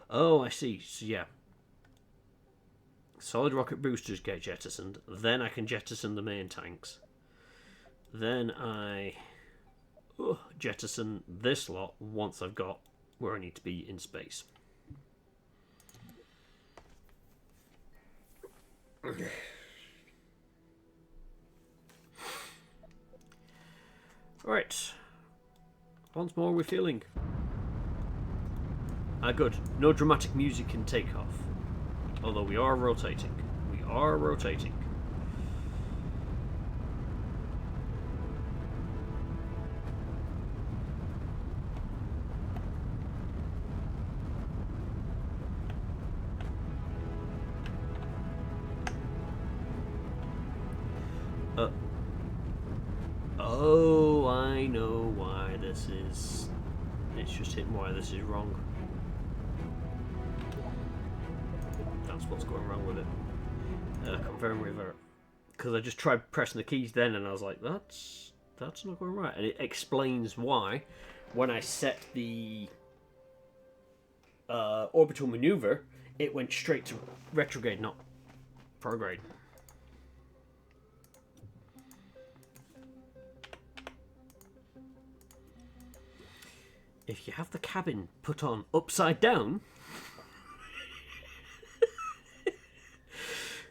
Oh, I see. So, yeah. Solid rocket boosters get jettisoned, then I can jettison the main tanks. Then I jettison this lot once I've got where I need to be in space. Right. Once more we're feeling. Good. No dramatic music in takeoff. Although we are rotating. We are rotating. Oh, I know why this is... It's just hitting why this is wrong. That's what's going wrong with it. Confirm revert. Because I just tried pressing the keys then and I was like, that's not going right. And it explains why when I set the orbital maneuver, it went straight to retrograde, not prograde. If you have the cabin put on upside down,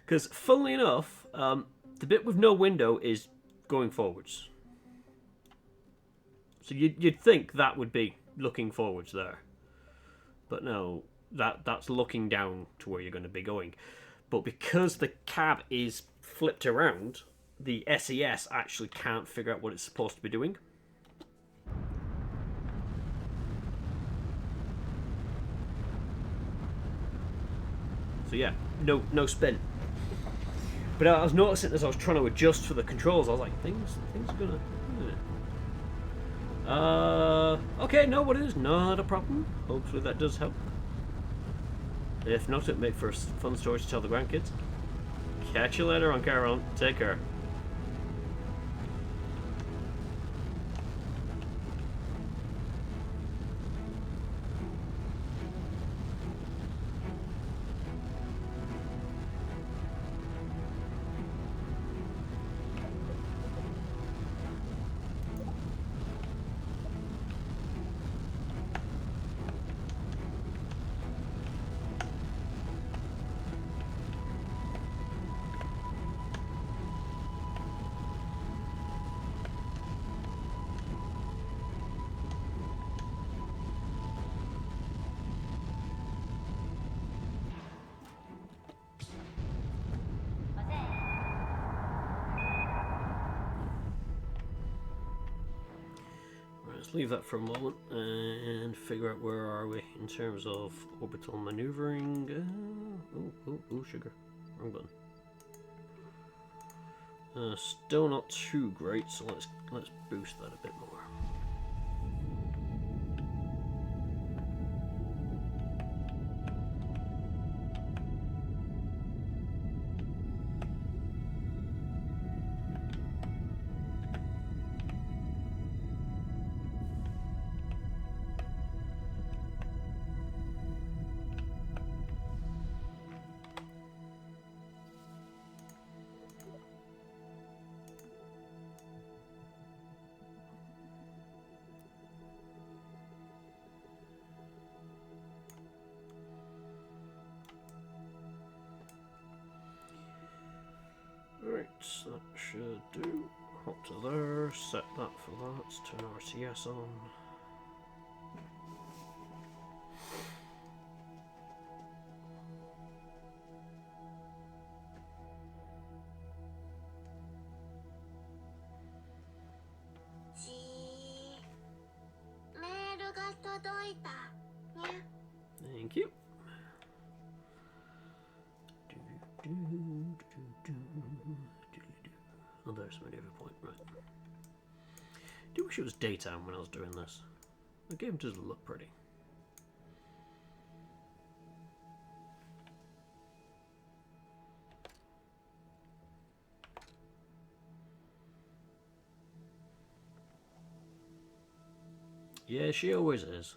because funnily enough, the bit with no window is going forwards. So you'd think that would be looking forwards there, but no, that's looking down to where you're going to be going. But because the cab is flipped around, the SES actually can't figure out what it's supposed to be doing. So yeah, no spin. But I was noticing as I was trying to adjust for the controls, I was like, things are gonna. Okay, no, what it is, not a problem. Hopefully that does help. If not, it'll make for a fun story to tell the grandkids. Catch you later on Carol. Take care. Let's leave that for a moment and figure out where are we in terms of orbital maneuvering. Oh, sugar. Wrong button. Still not too great, so let's boost that a bit more. Right, that should do. Hop to there, set that for that, turn RTS on. do wish it was daytime when I was doing this. The game does look pretty. Yeah, she always is.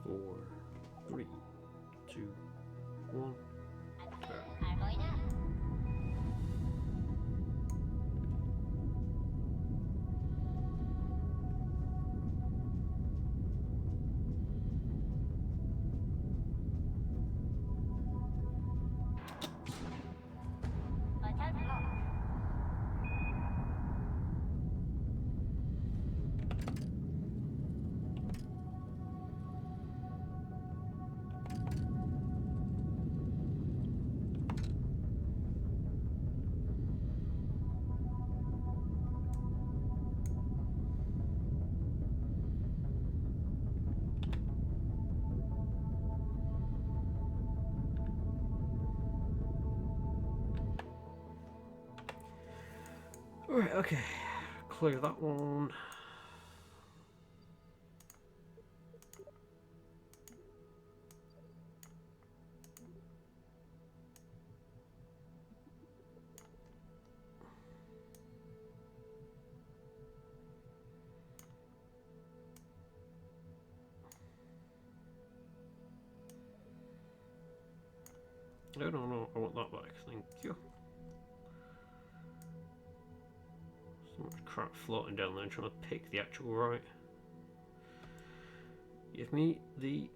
Four, three, two, one. Alright, okay. Clear that one. No, I want that back, thank you. So much crap floating down there trying to pick the actual right. Give me the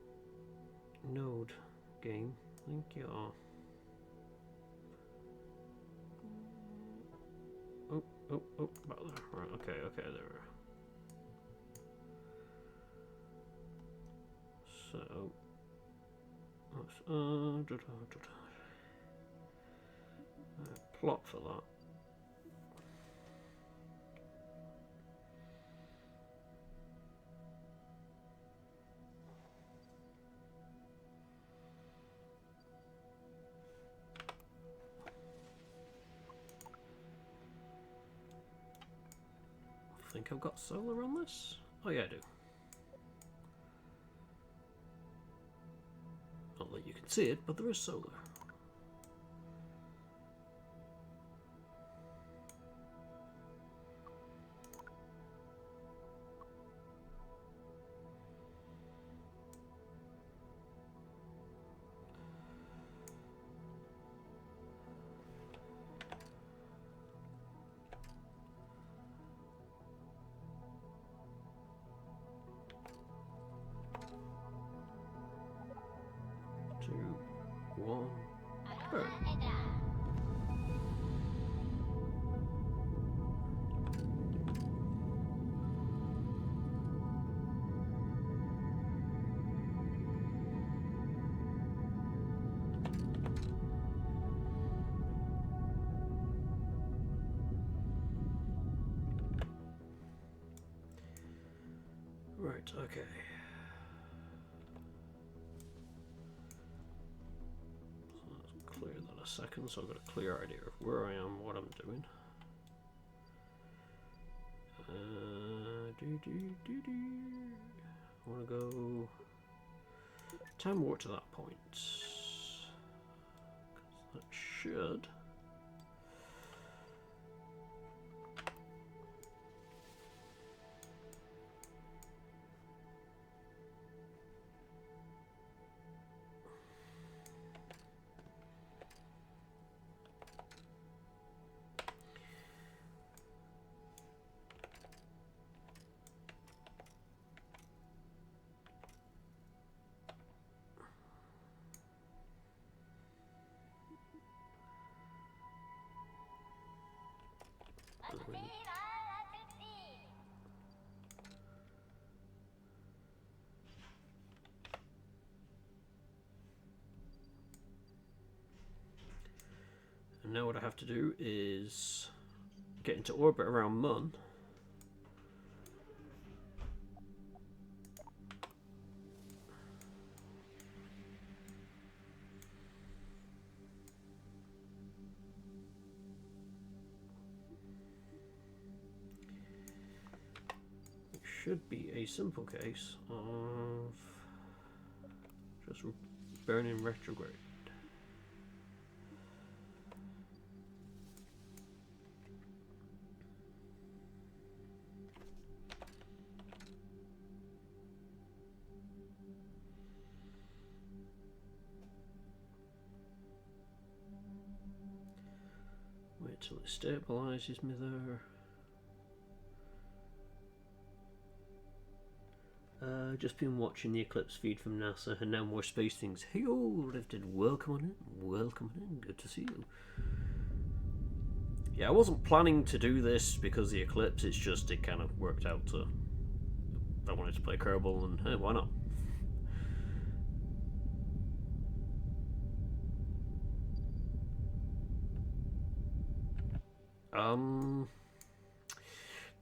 node game, thank you. Oh, back there. Right, okay, there we are. So, let's, plot for that. I think I've got solar on this. Oh yeah, I do. Not that you can see it, but there is solar. Two, one, burn. Right, okay. So let's clear that a second, so I've got a clear idea of where I am, what I'm doing. I want to go 10 more to that point. That should. now what I have to do is get into orbit around Mun. It should be a simple case of just burning retrograde. Wait till it stabilises me there. Just been watching the eclipse feed from NASA and now more space things. Hey, oh, lifted. Welcome on in. Welcome on in. Good to see you. Yeah, I wasn't planning to do this because of the eclipse. It's just it kind of worked out to. I wanted to play Kerbal, and hey, why not?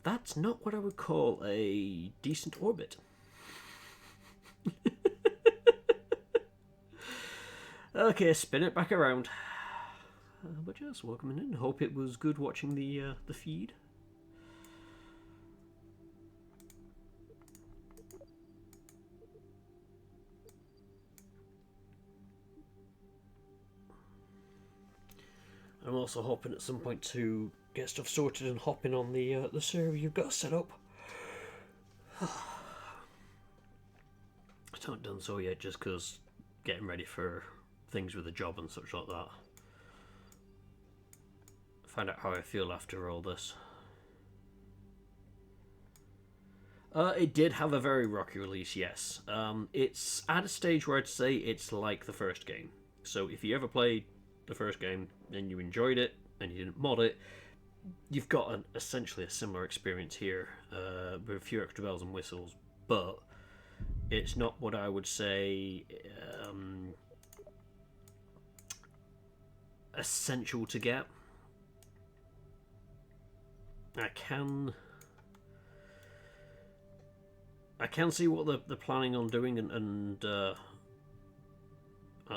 That's not what I would call a decent orbit. Okay, spin it back around. But yes, welcome in. Hope it was good watching the feed. I'm also hoping at some point to get stuff sorted and hopping on the server you've got set up. I haven't done so yet just because getting ready for things with a job and such like that. Find out how I feel after all this. It did have a very rocky release, yes. It's at a stage where I'd say it's like the first game. So if you ever played the first game and you enjoyed it and you didn't mod it, you've got essentially a similar experience here with a few extra bells and whistles, but it's not what I would say essential to get. I can see what they're planning on doing and at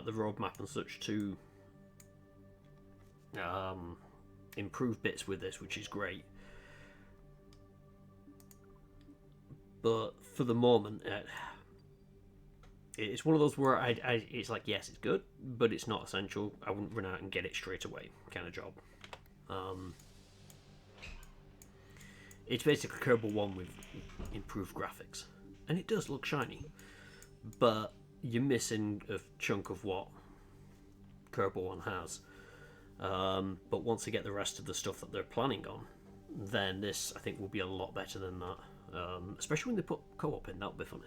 the roadmap and such to improve bits with this, which is great. But for the moment, it's one of those where it's like, yes, it's good, but it's not essential. I wouldn't run out and get it straight away kind of job. It's basically Kerbal 1 with improved graphics. And it does look shiny. But you're missing a chunk of what Kerbal 1 has. But once they get the rest of the stuff that they're planning on, then this, I think, will be a lot better than that. Especially when they put co-op in, that'll be funny.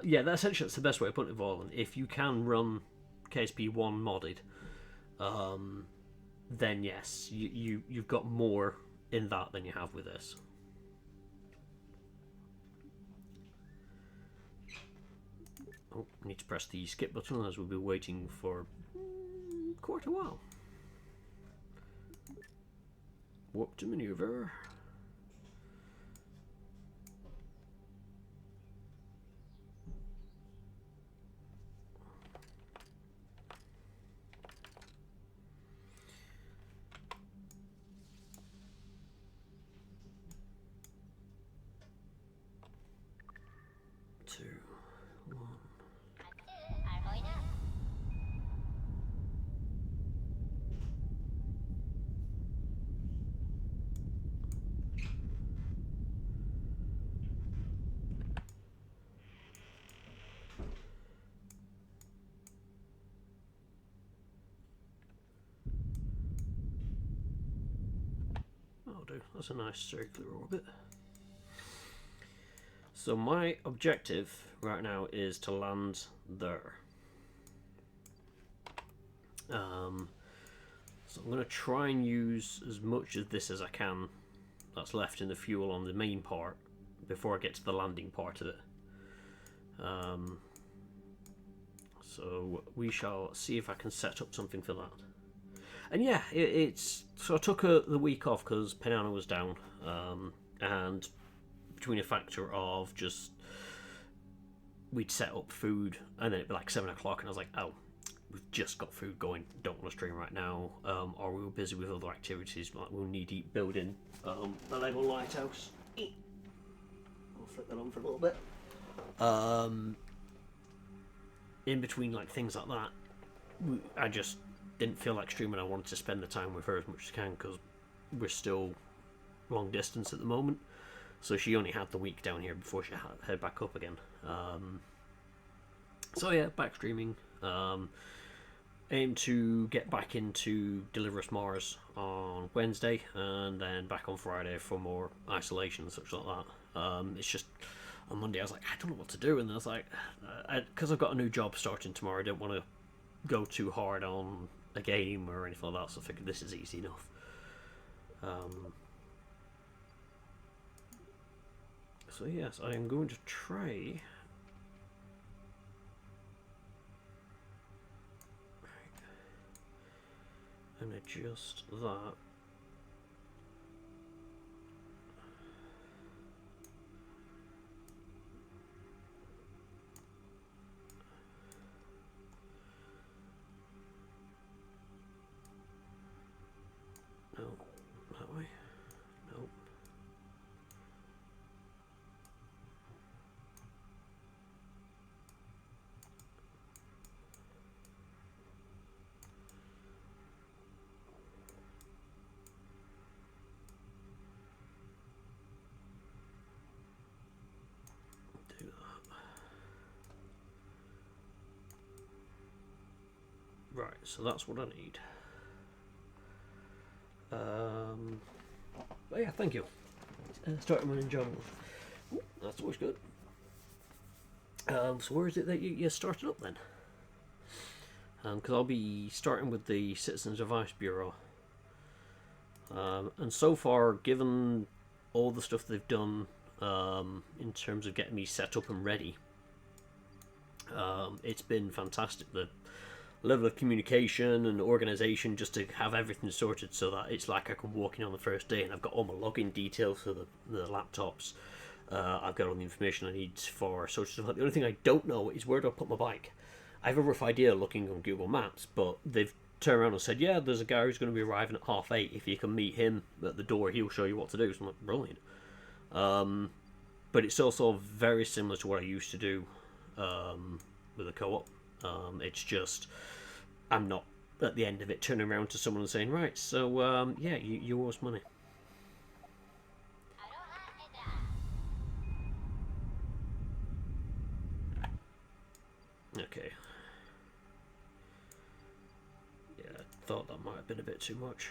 Yeah, that's the best way of putting it, Volan. If you can run KSP1 modded, then yes, you've got more in that than you have with this. Oh, I need to press the skip button as we'll be waiting for quite a while. Warp to maneuver. That's a nice circular orbit. So my objective right now is to land there. So I'm going to try and use as much of this as I can that's left in the fuel on the main part before I get to the landing part of it. So we shall see if I can set up something for that. And yeah, it's so I took the week off because Penana was down, and between a factor of just we'd set up food and then it'd be like 7 o'clock and I was like, oh, we've just got food going, don't want to stream right now, or we were busy with other activities like we'll need to building the Lego lighthouse. I'll flip that on for a little bit. In between like things like that, I just didn't feel like streaming. I wanted to spend the time with her as much as I can because we're still long distance at the moment. So she only had the week down here before she head back up again. So yeah, back streaming. Aim to get back into Deliver Us Mars on Wednesday and then back on Friday for more isolation and such like that. It's just on Monday I was like, I don't know what to do, and I was like, because I've got a new job starting tomorrow, I didn't want to go too hard on a game or anything like that, so I figured this is easy enough. So yes, I am going to try and adjust that. No, that way. Nope. Do that. Right, so that's what I need. But yeah, thank you. Starting with enjoyable. That's always good. So where is it that you're starting up then? Because I'll be starting with the Citizens Advice Bureau. And so far, given all the stuff they've done in terms of getting me set up and ready, it's been fantastic. The level of communication and organisation just to have everything sorted so that it's like I can walk in on the first day and I've got all my login details for the laptops. I've got all the information I need for social stuff. The only thing I don't know is where do I put my bike. I have a rough idea looking on Google Maps, but they've turned around and said, yeah, there's a guy who's going to be arriving at 8:30. If you can meet him at the door, he'll show you what to do. So I'm like, brilliant. But it's also very similar to what I used to do with a co-op. It's just I'm not at the end of it turning around to someone and saying, right, so yeah, you owe us money. Okay. Yeah, I thought that might have been a bit too much.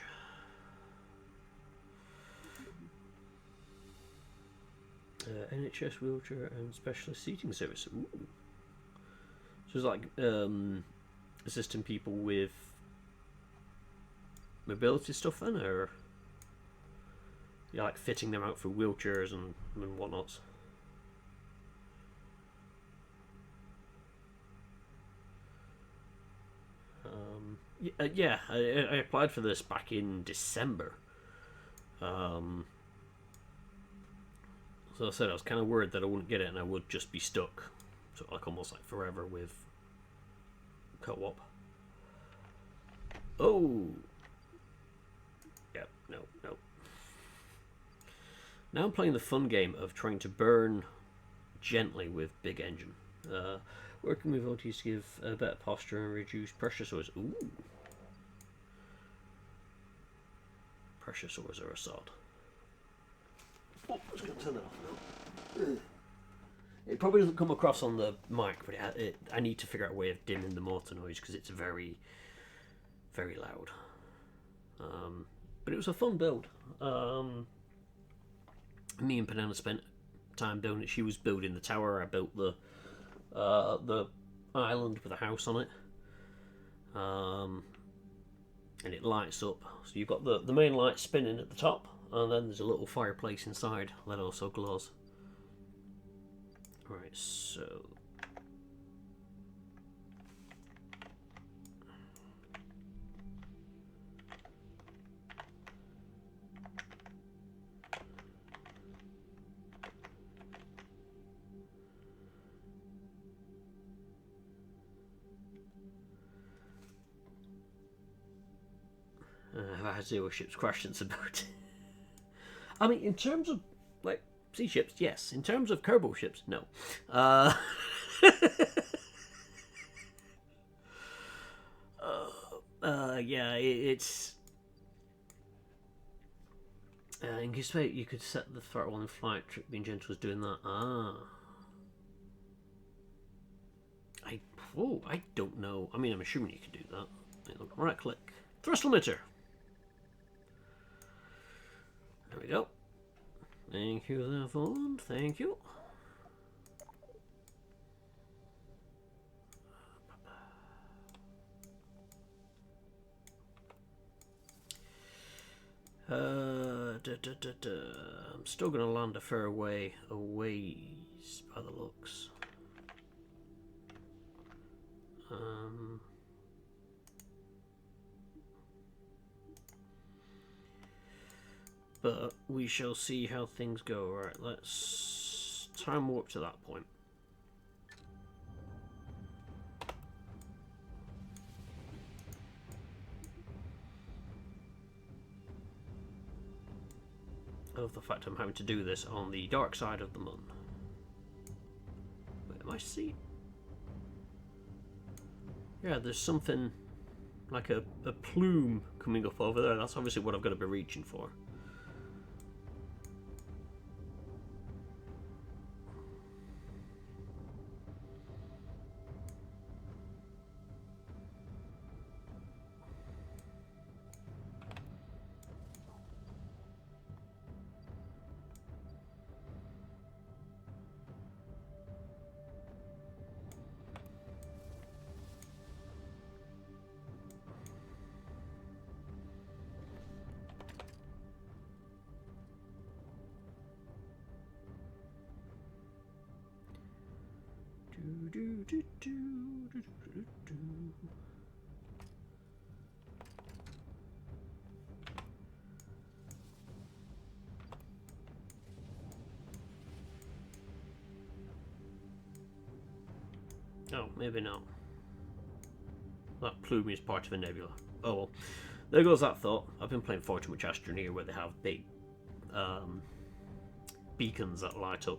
NHS wheelchair and specialist seating service. Ooh. So it's like assisting people with mobility stuff then, or like fitting them out for wheelchairs and whatnots. Yeah, I applied for this back in December. So I said I was kind of worried that I wouldn't get it and I would just be stuck, so like almost like forever with co-op. Oh, yep, no. Now I'm playing the fun game of trying to burn gently with big engine. Working with OTs to give a better posture and reduce pressure sores. Ooh, pressure sores are a sod. Oh, I was going to turn that off now. It probably doesn't come across on the mic, but I need to figure out a way of dimming the motor noise because it's very, very loud. But it was a fun build. Me and Penana spent time building it. She was building the tower. I built the island with a house on it. And it lights up. So you've got the main light spinning at the top, and then there's a little fireplace inside that also glows. Right, so I had zero ships crash since about it. I mean, in terms of, like, sea ships, yes. In terms of Kerbal ships, no. Yeah, it's... anticipate you could set the throttle on flight. Trip being gentle was doing that. I don't know. I mean, I'm assuming you could do that. Right click. Thrust limiter. There we go. Thank you there, Vaughan. Thank you. I'm still going to land a fair way a ways by the looks. But we shall see how things go. Right, let's time warp to that point. Of the fact I'm having to do this on the dark side of the moon. Wait, am I seeing? Yeah, there's something like a plume coming up over there. That's obviously what I've got to be reaching for. Oh, maybe not. That plume is part of a nebula. Oh well. There goes that thought. I've been playing far too much Astroneer where they have big beacons that light up.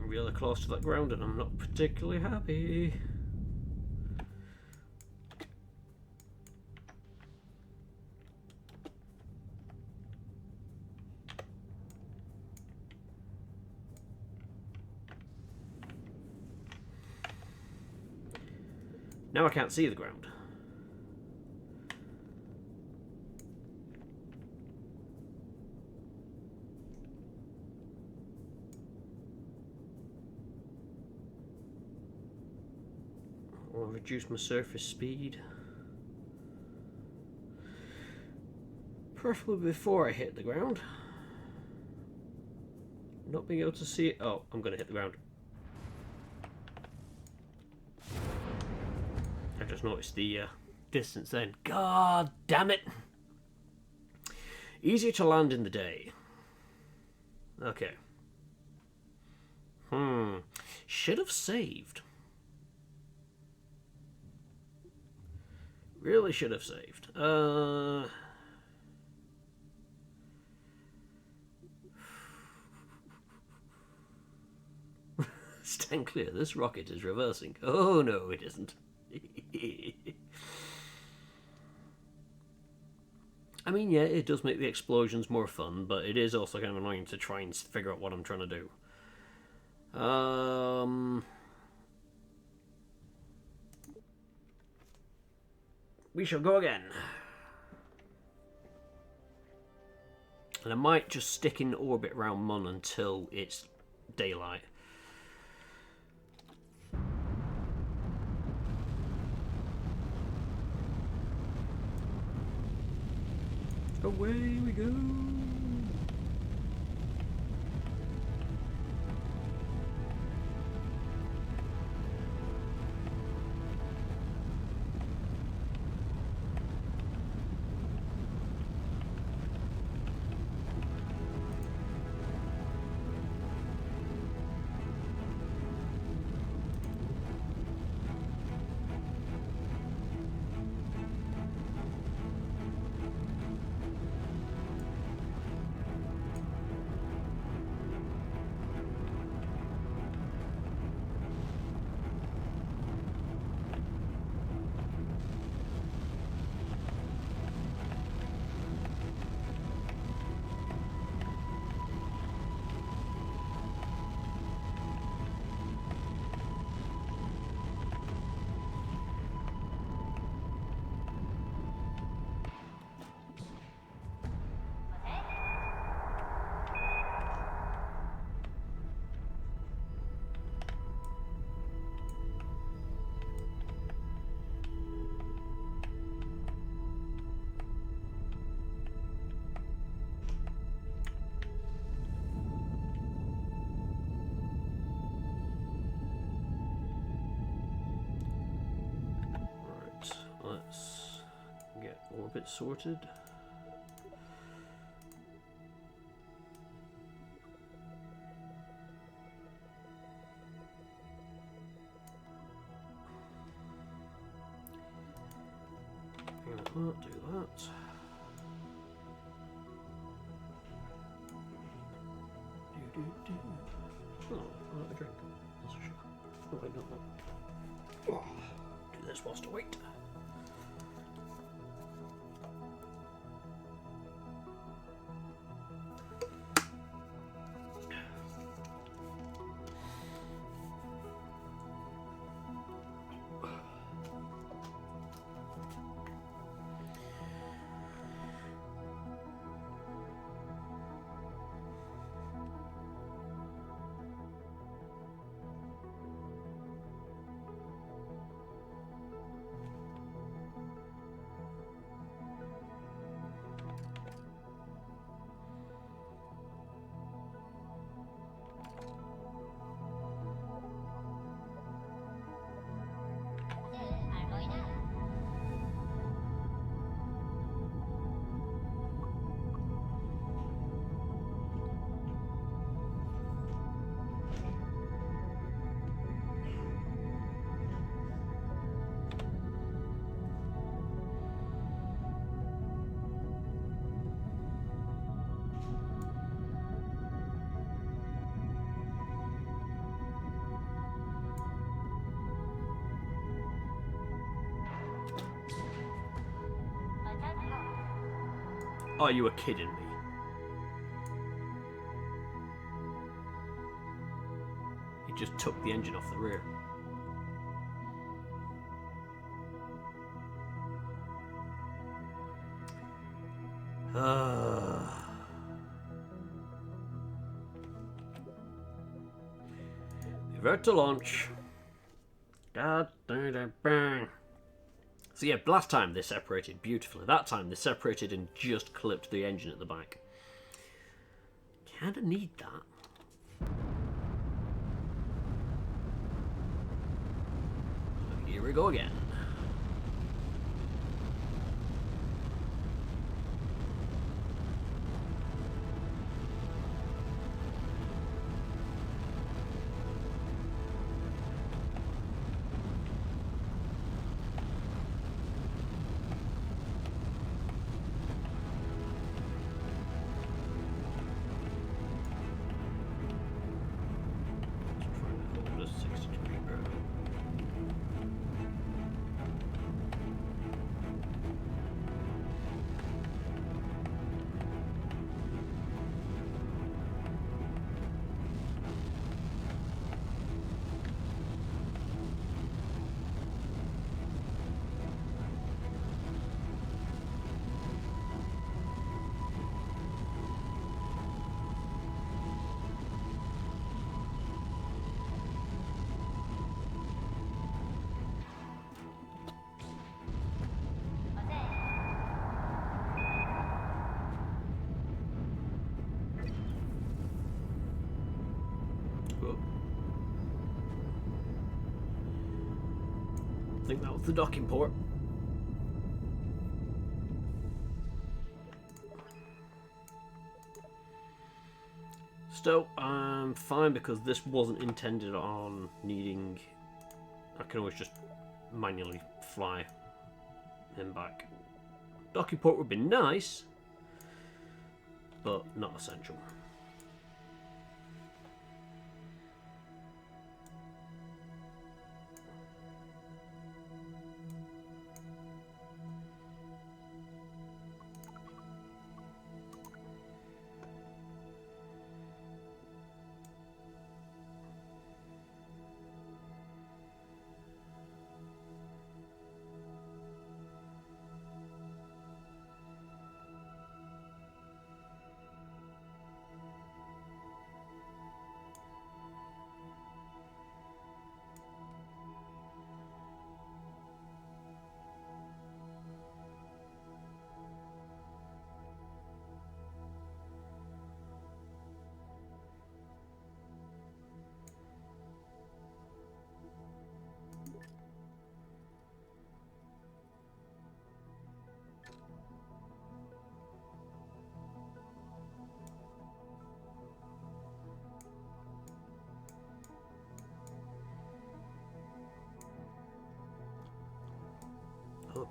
Really close to that ground and I'm not particularly happy. Now I can't see the ground. I'll reduce my surface speed. Preferably before I hit the ground. Not being able to see it. Oh, I'm going to hit the ground. I just noticed the distance then. God damn it! Easier to land in the day. Okay. Should have saved. Really should have saved. Stand clear, this rocket is reversing. Oh no, it isn't. I mean, yeah, it does make the explosions more fun, but it is also kind of annoying to try and figure out what I'm trying to do. we shall go again. And I might just stick in orbit around Mun until it's daylight. Away we go. Let's get orbit sorted. Do that. Oh, I'll have a drink. That's a sugar. Oh wait, not that. Oh, do this whilst I wait. Oh, you were kidding me. He just took the engine off the rear. Revert to launch. So yeah, last time they separated beautifully. That time they separated and just clipped the engine at the back. Kinda need that. So here we go again. think that was the docking port. Still, I'm fine because this wasn't intended on needing... I can always just manually fly him back. Docking port would be nice, but not essential.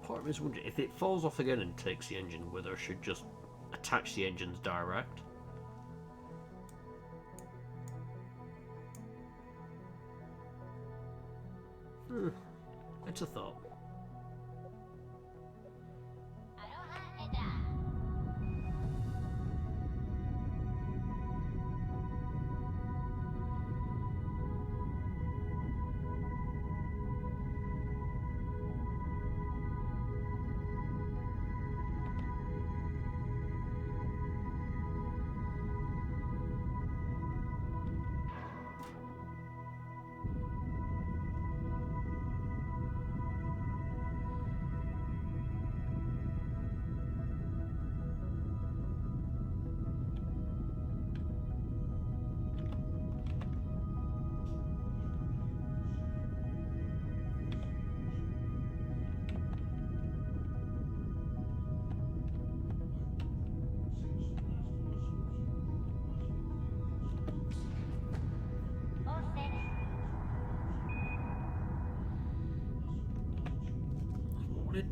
Part of me is wondering if it falls off again and takes the engine with her, should just attach the engines direct. It's a thought.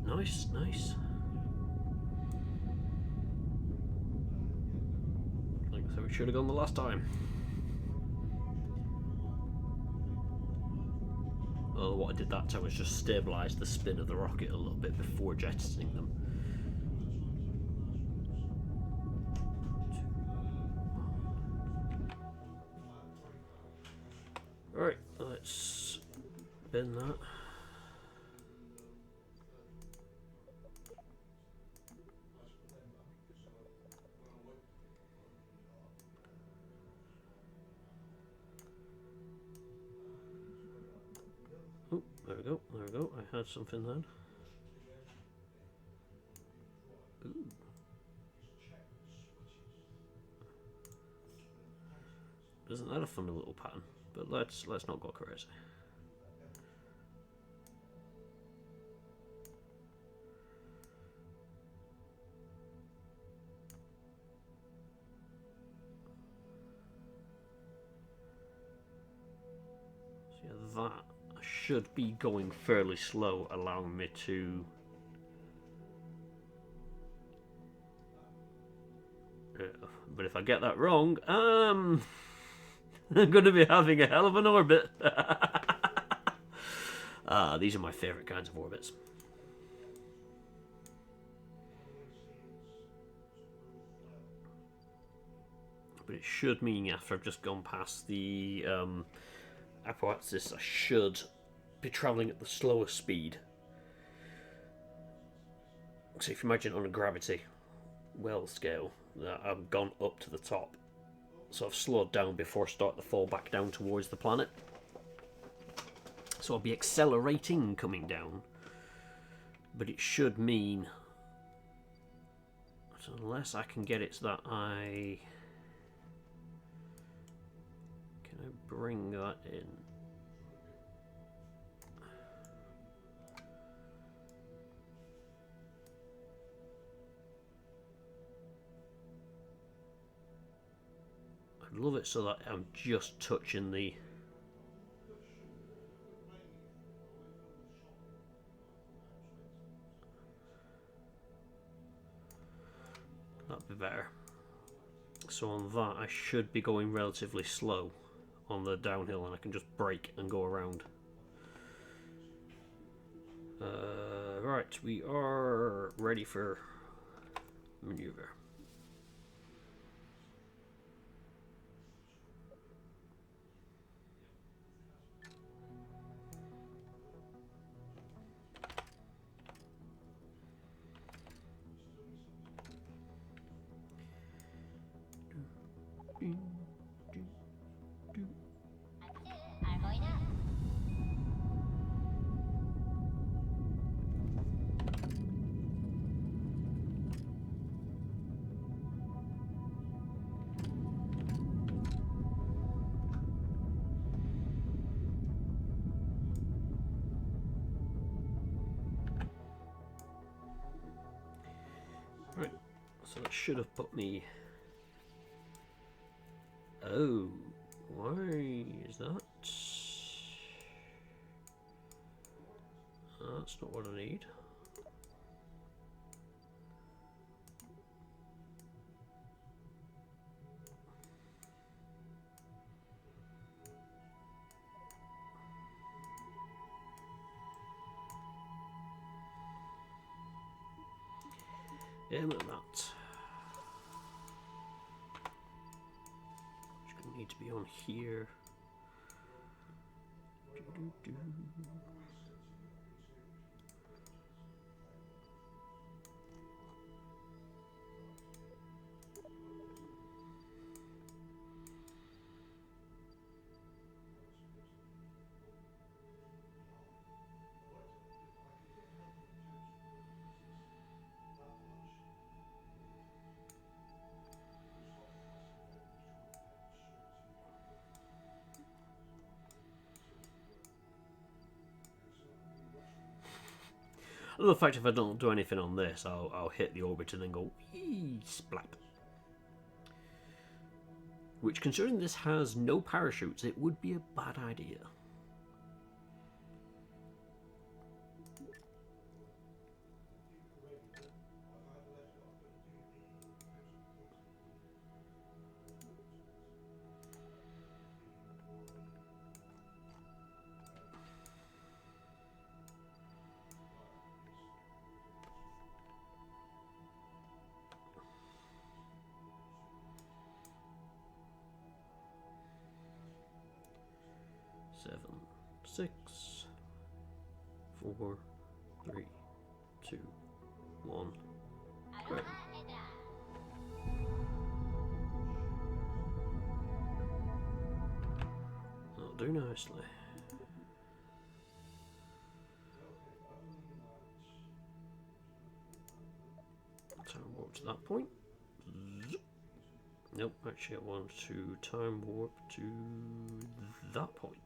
Nice, nice. Like I said, we should have gone the last time. Oh, what I did that time was just stabilise the spin of the rocket a little bit before jettisoning them. Alright, let's bin that. Oh, there we go, there we go. I had something then. Ooh. Isn't that a funny little pattern? But let's not go crazy. So yeah, that should be going fairly slow, allowing me to but if I get that wrong, I'm going to be having a hell of an orbit. These are my favourite kinds of orbits. But it should mean after I've just gone past the apoapsis, I should be travelling at the slowest speed. So if you imagine on a gravity well scale, I've gone up to the top. So I've slowed down before I start to fall back down towards the planet. So I'll be accelerating coming down. But it should mean... So unless I can get it so that I... Can I bring that in? I'd love it so that I'm just touching the... That'd be better. So on that, I should be going relatively slow on the downhill, and I can just brake and go around. Right, we are ready for maneuver. Right, so it should have put me... Oh, why is that? That's not what I need. Yeah, look at that. It's going to need to be on here. Doo-doo-doo. 'Cause the fact if I don't do anything on this, I'll hit the orbit and then go wee splat. Which, considering this has no parachutes, it would be a bad idea. Seven, 6, 4, 3, 2, 1. Great. That'll do nicely. Time warp to that point. Nope, actually I want to time warp to that point.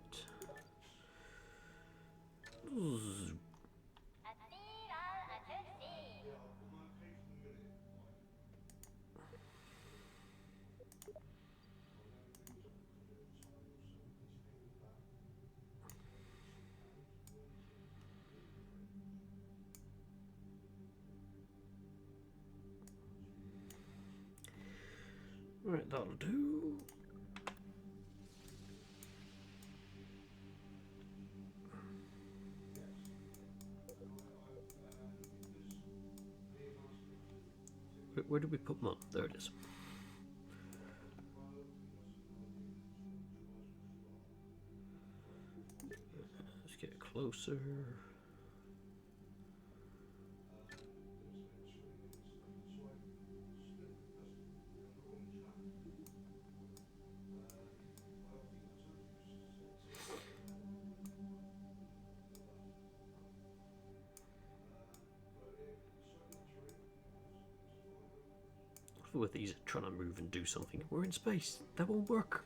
Right, that'll do. Where did we put them up? There it is. Let's get closer. With these trying to move and do something. We're in space. That won't work.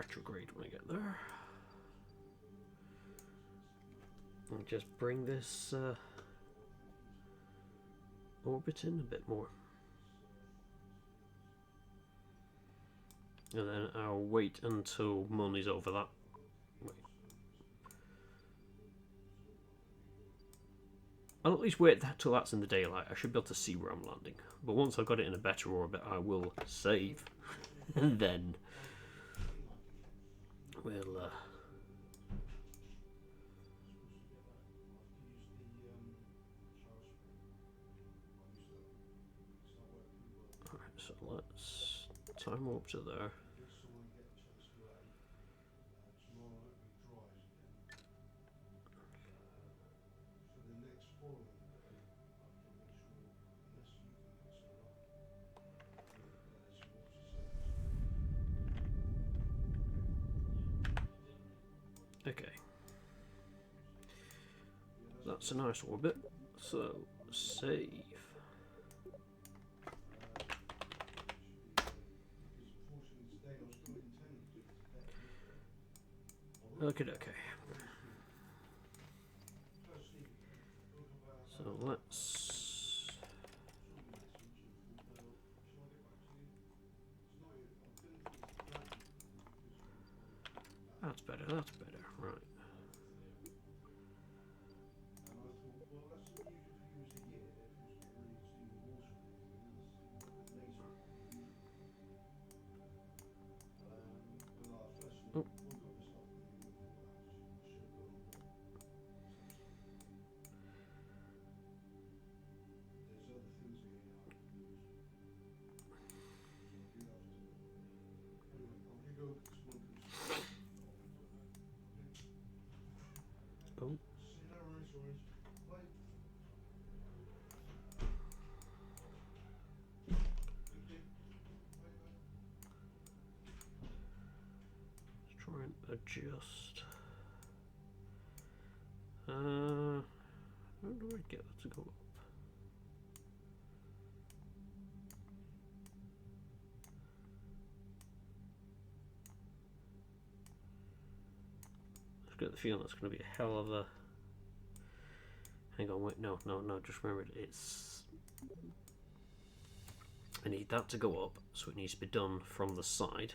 retrograde when I get there. I'll just bring this orbit in a bit more. And then I'll wait until money's over that. Wait. I'll at least wait till that's in the daylight. I should be able to see where I'm landing. But once I've got it in a better orbit, I will save. And then we'll... Alright, so let's time warp to there. Okay. That's a nice orbit. So, save. Okay. So let's... That's better, right. Oh. Oh. Let's try and adjust. How do I get that to go up? I've got the feeling that's going to be a hell of a... Hang on, wait, no, just remember it's... I need that to go up, so it needs to be done from the side.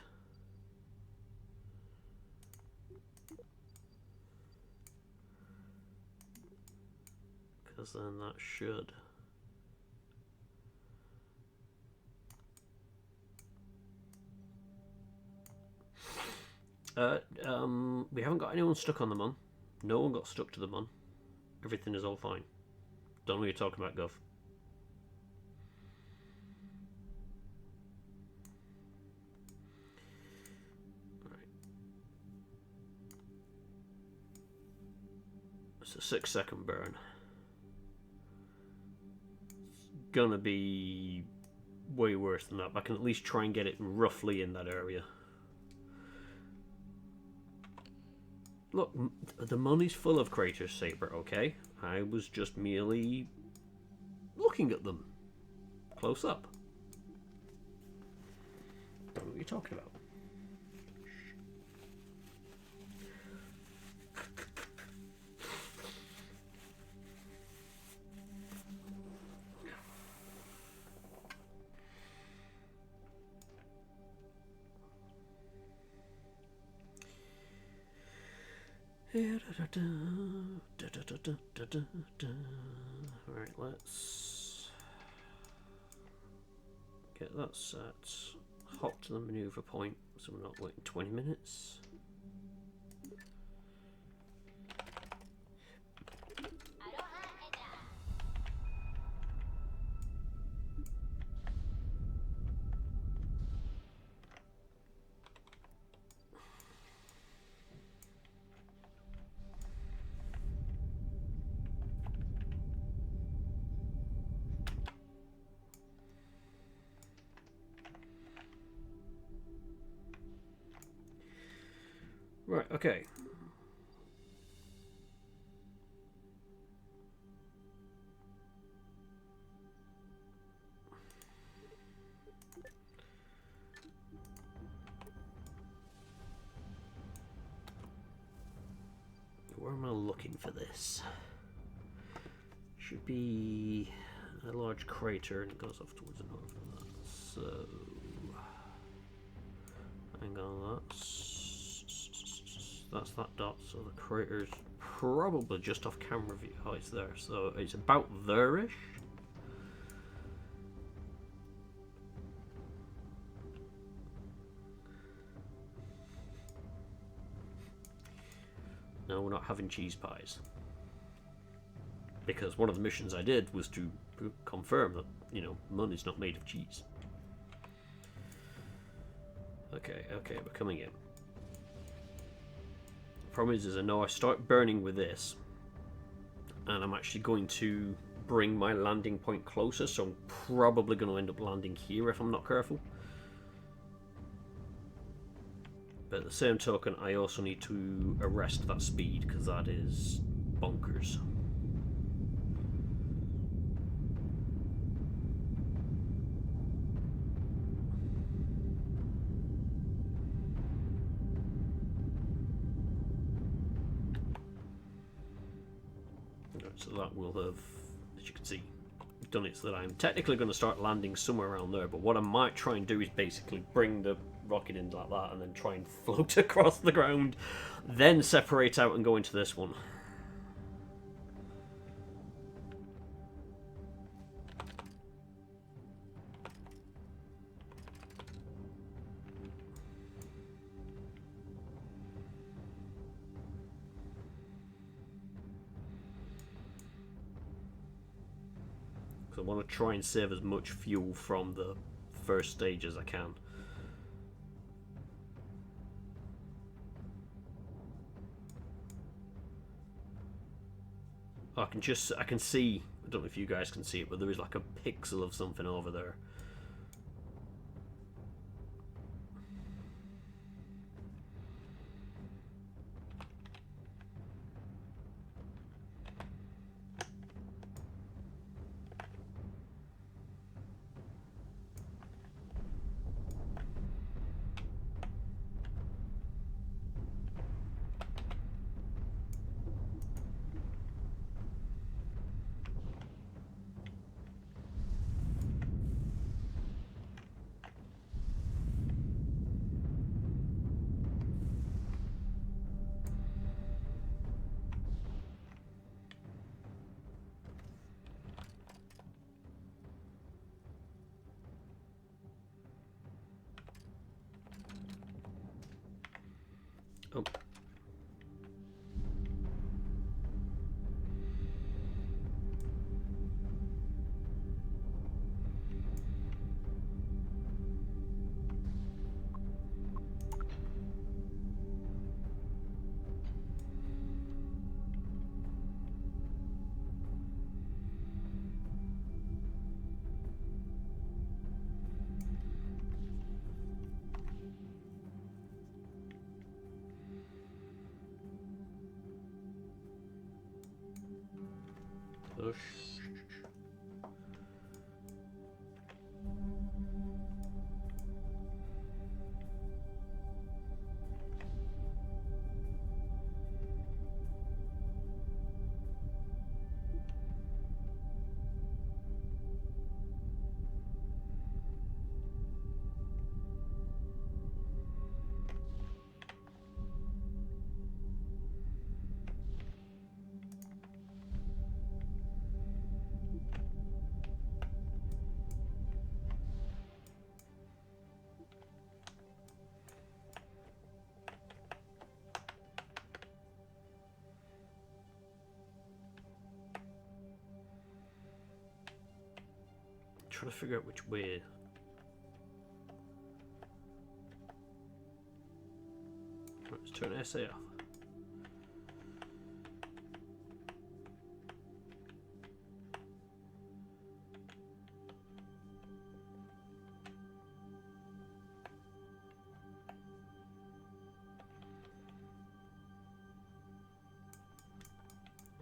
Because then that should... we haven't got anyone stuck on the Mun. No one got stuck to the Mun. Everything is all fine. Don't know what you're talking about, Gov. Right. It's a 6-second burn. It's gonna be way worse than that, but I can at least try and get it roughly in that area. Look, the money's full of craters, Saber, okay? I was just merely looking at them. Close up. Don't know what you're talking about. Alright, let's get that set. Hop to the maneuver point so we're not waiting 20 minutes. Right, okay. where am I looking for this? Should be a large crater and it goes off towards the north of that. So, hang on, that's that dot. So the crater's probably just off camera view. Oh, it's there. So it's about there-ish. No, we're not having cheese pies. Because one of the missions I did was to confirm that, you know, money's not made of cheese. Okay, we're coming in. The problem is I know I start burning with this, and I'm actually going to bring my landing point closer, so I'm probably going to end up landing here if I'm not careful. But at the same token, I also need to arrest that speed, because that is bonkers. So that will have, as you can see, done it so that I'm technically going to start landing somewhere around there. But what I might try and do is basically bring the rocket in like that and then try and float across the ground, then separate out and go into this one. I want to try and save as much fuel from the first stage as I can. I can see, I don't know if you guys can see it, but there is like a pixel of something over there. Oh. Push. Trying to figure out which way. Let's turn SA off.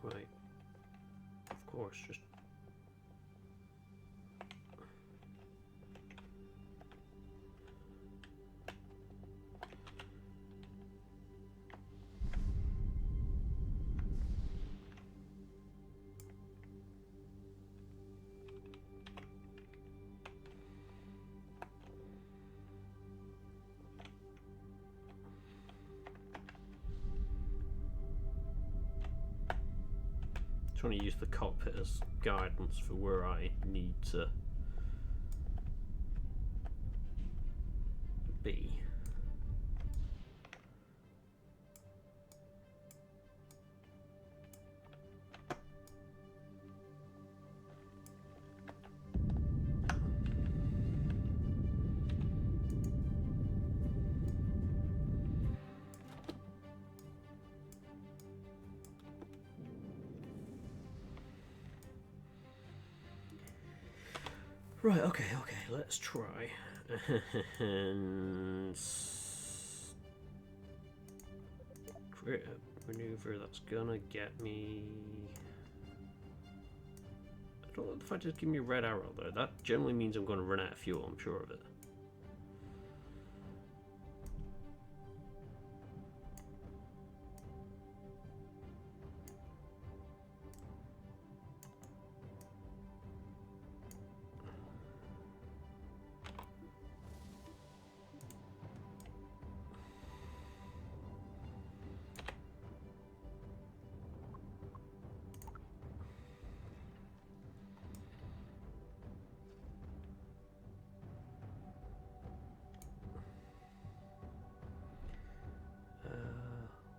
Right. Of course, just Trying to use the cockpit as guidance for where I need to be. Right, okay, let's try. And create a maneuver that's gonna get me. I don't know if I just give me a red arrow there. That generally means I'm going to run out of fuel, I'm sure of it.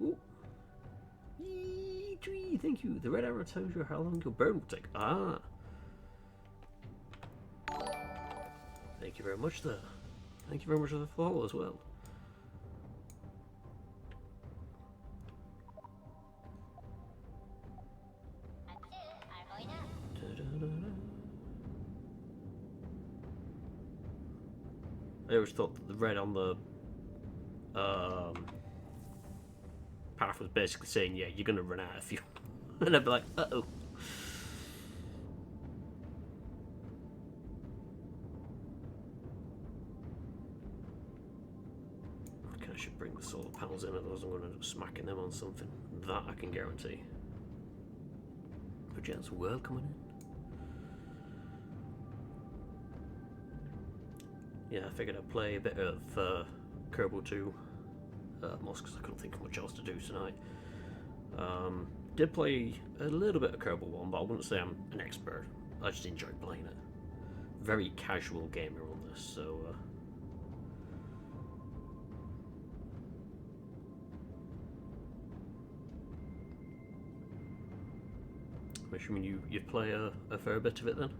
Ooh. Yee, thank you. The red arrow tells you how long your burn will take. Ah. Thank you very much, there. Thank you very much for the follow as well. I always thought that the red on the path was basically saying, yeah, you're going to run out of fuel. And I'd be like, uh-oh. I should bring the solar panels in, otherwise I'm going to end up smacking them on something. That I can guarantee. But yeah, there's a world coming in. Yeah, I figured I'd play a bit of Kerbal 2, mostly because I couldn't think of much else to do tonight. Did play a little bit of Kerbal 1, but I wouldn't say I'm an expert. I just enjoy playing it. Very casual gamer on this, so... I'm assuming you play a fair bit of it then?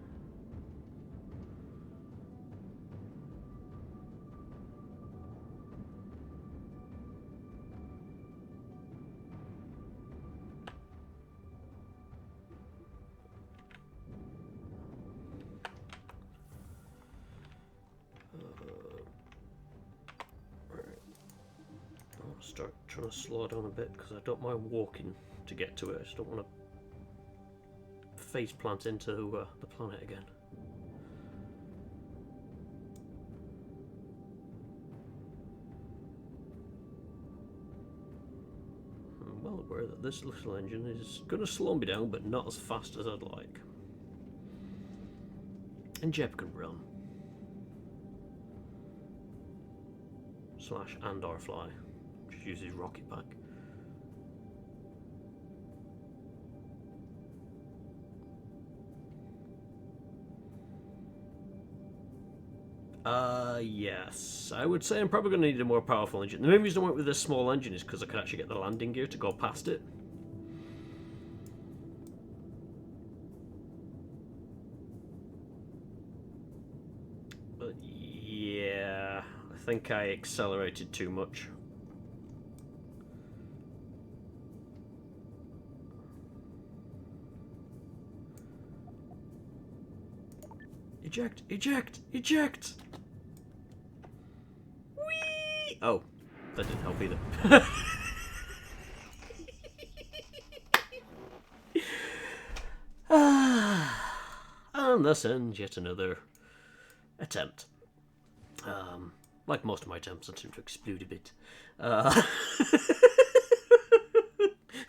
Start trying to slow down a bit because I don't mind walking to get to it. I just don't want to face plant into the planet again. I'm well aware that this little engine is going to slow me down, but not as fast as I'd like. And Jeb can run. Slash and or fly. Use his rocket pack. Yes. I would say I'm probably going to need a more powerful engine. The main reason I went with this small engine is because I could actually get the landing gear to go past it. But yeah, I think I accelerated too much. Eject! Eject! Eject! Whee! Oh, that didn't help either. And thus ends yet another attempt. Like most of my attempts, I tend to explode a bit.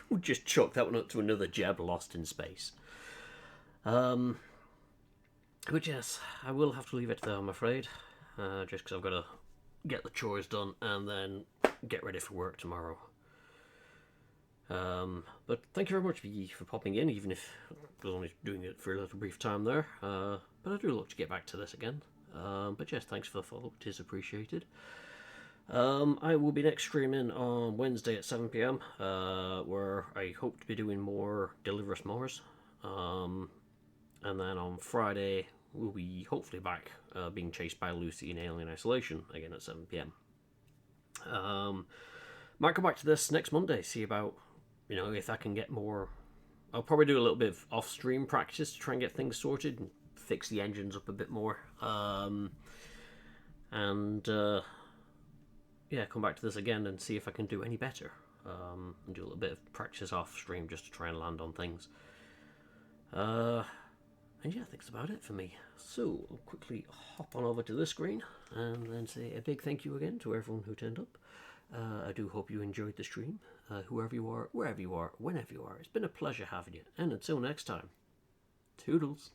We'll just chalk that one up to another jab lost in space. But yes, I will have to leave it there, I'm afraid. Just because I've got to get the chores done and then get ready for work tomorrow. But thank you very much for popping in, even if I was only doing it for a little brief time there. But I do look to get back to this again. But yes, thanks for the follow. It is appreciated. I will be next streaming on Wednesday at 7 p.m., where I hope to be doing more Deliver Us Mars. And then on Friday, we'll be hopefully back being chased by Lucy in Alien Isolation again at 7 p.m. Might come back to this next Monday, see about, if I can get more. I'll probably do a little bit of off-stream practice to try and get things sorted and fix the engines up a bit more. Yeah, come back to this again and see if I can do any better. And do a little bit of practice off-stream just to try and land on things. And yeah, that's about it for me. So I'll quickly hop on over to the screen and then say a big thank you again to everyone who turned up. I do hope you enjoyed the stream. Whoever you are, wherever you are, whenever you are, it's been a pleasure having you. And until next time, toodles.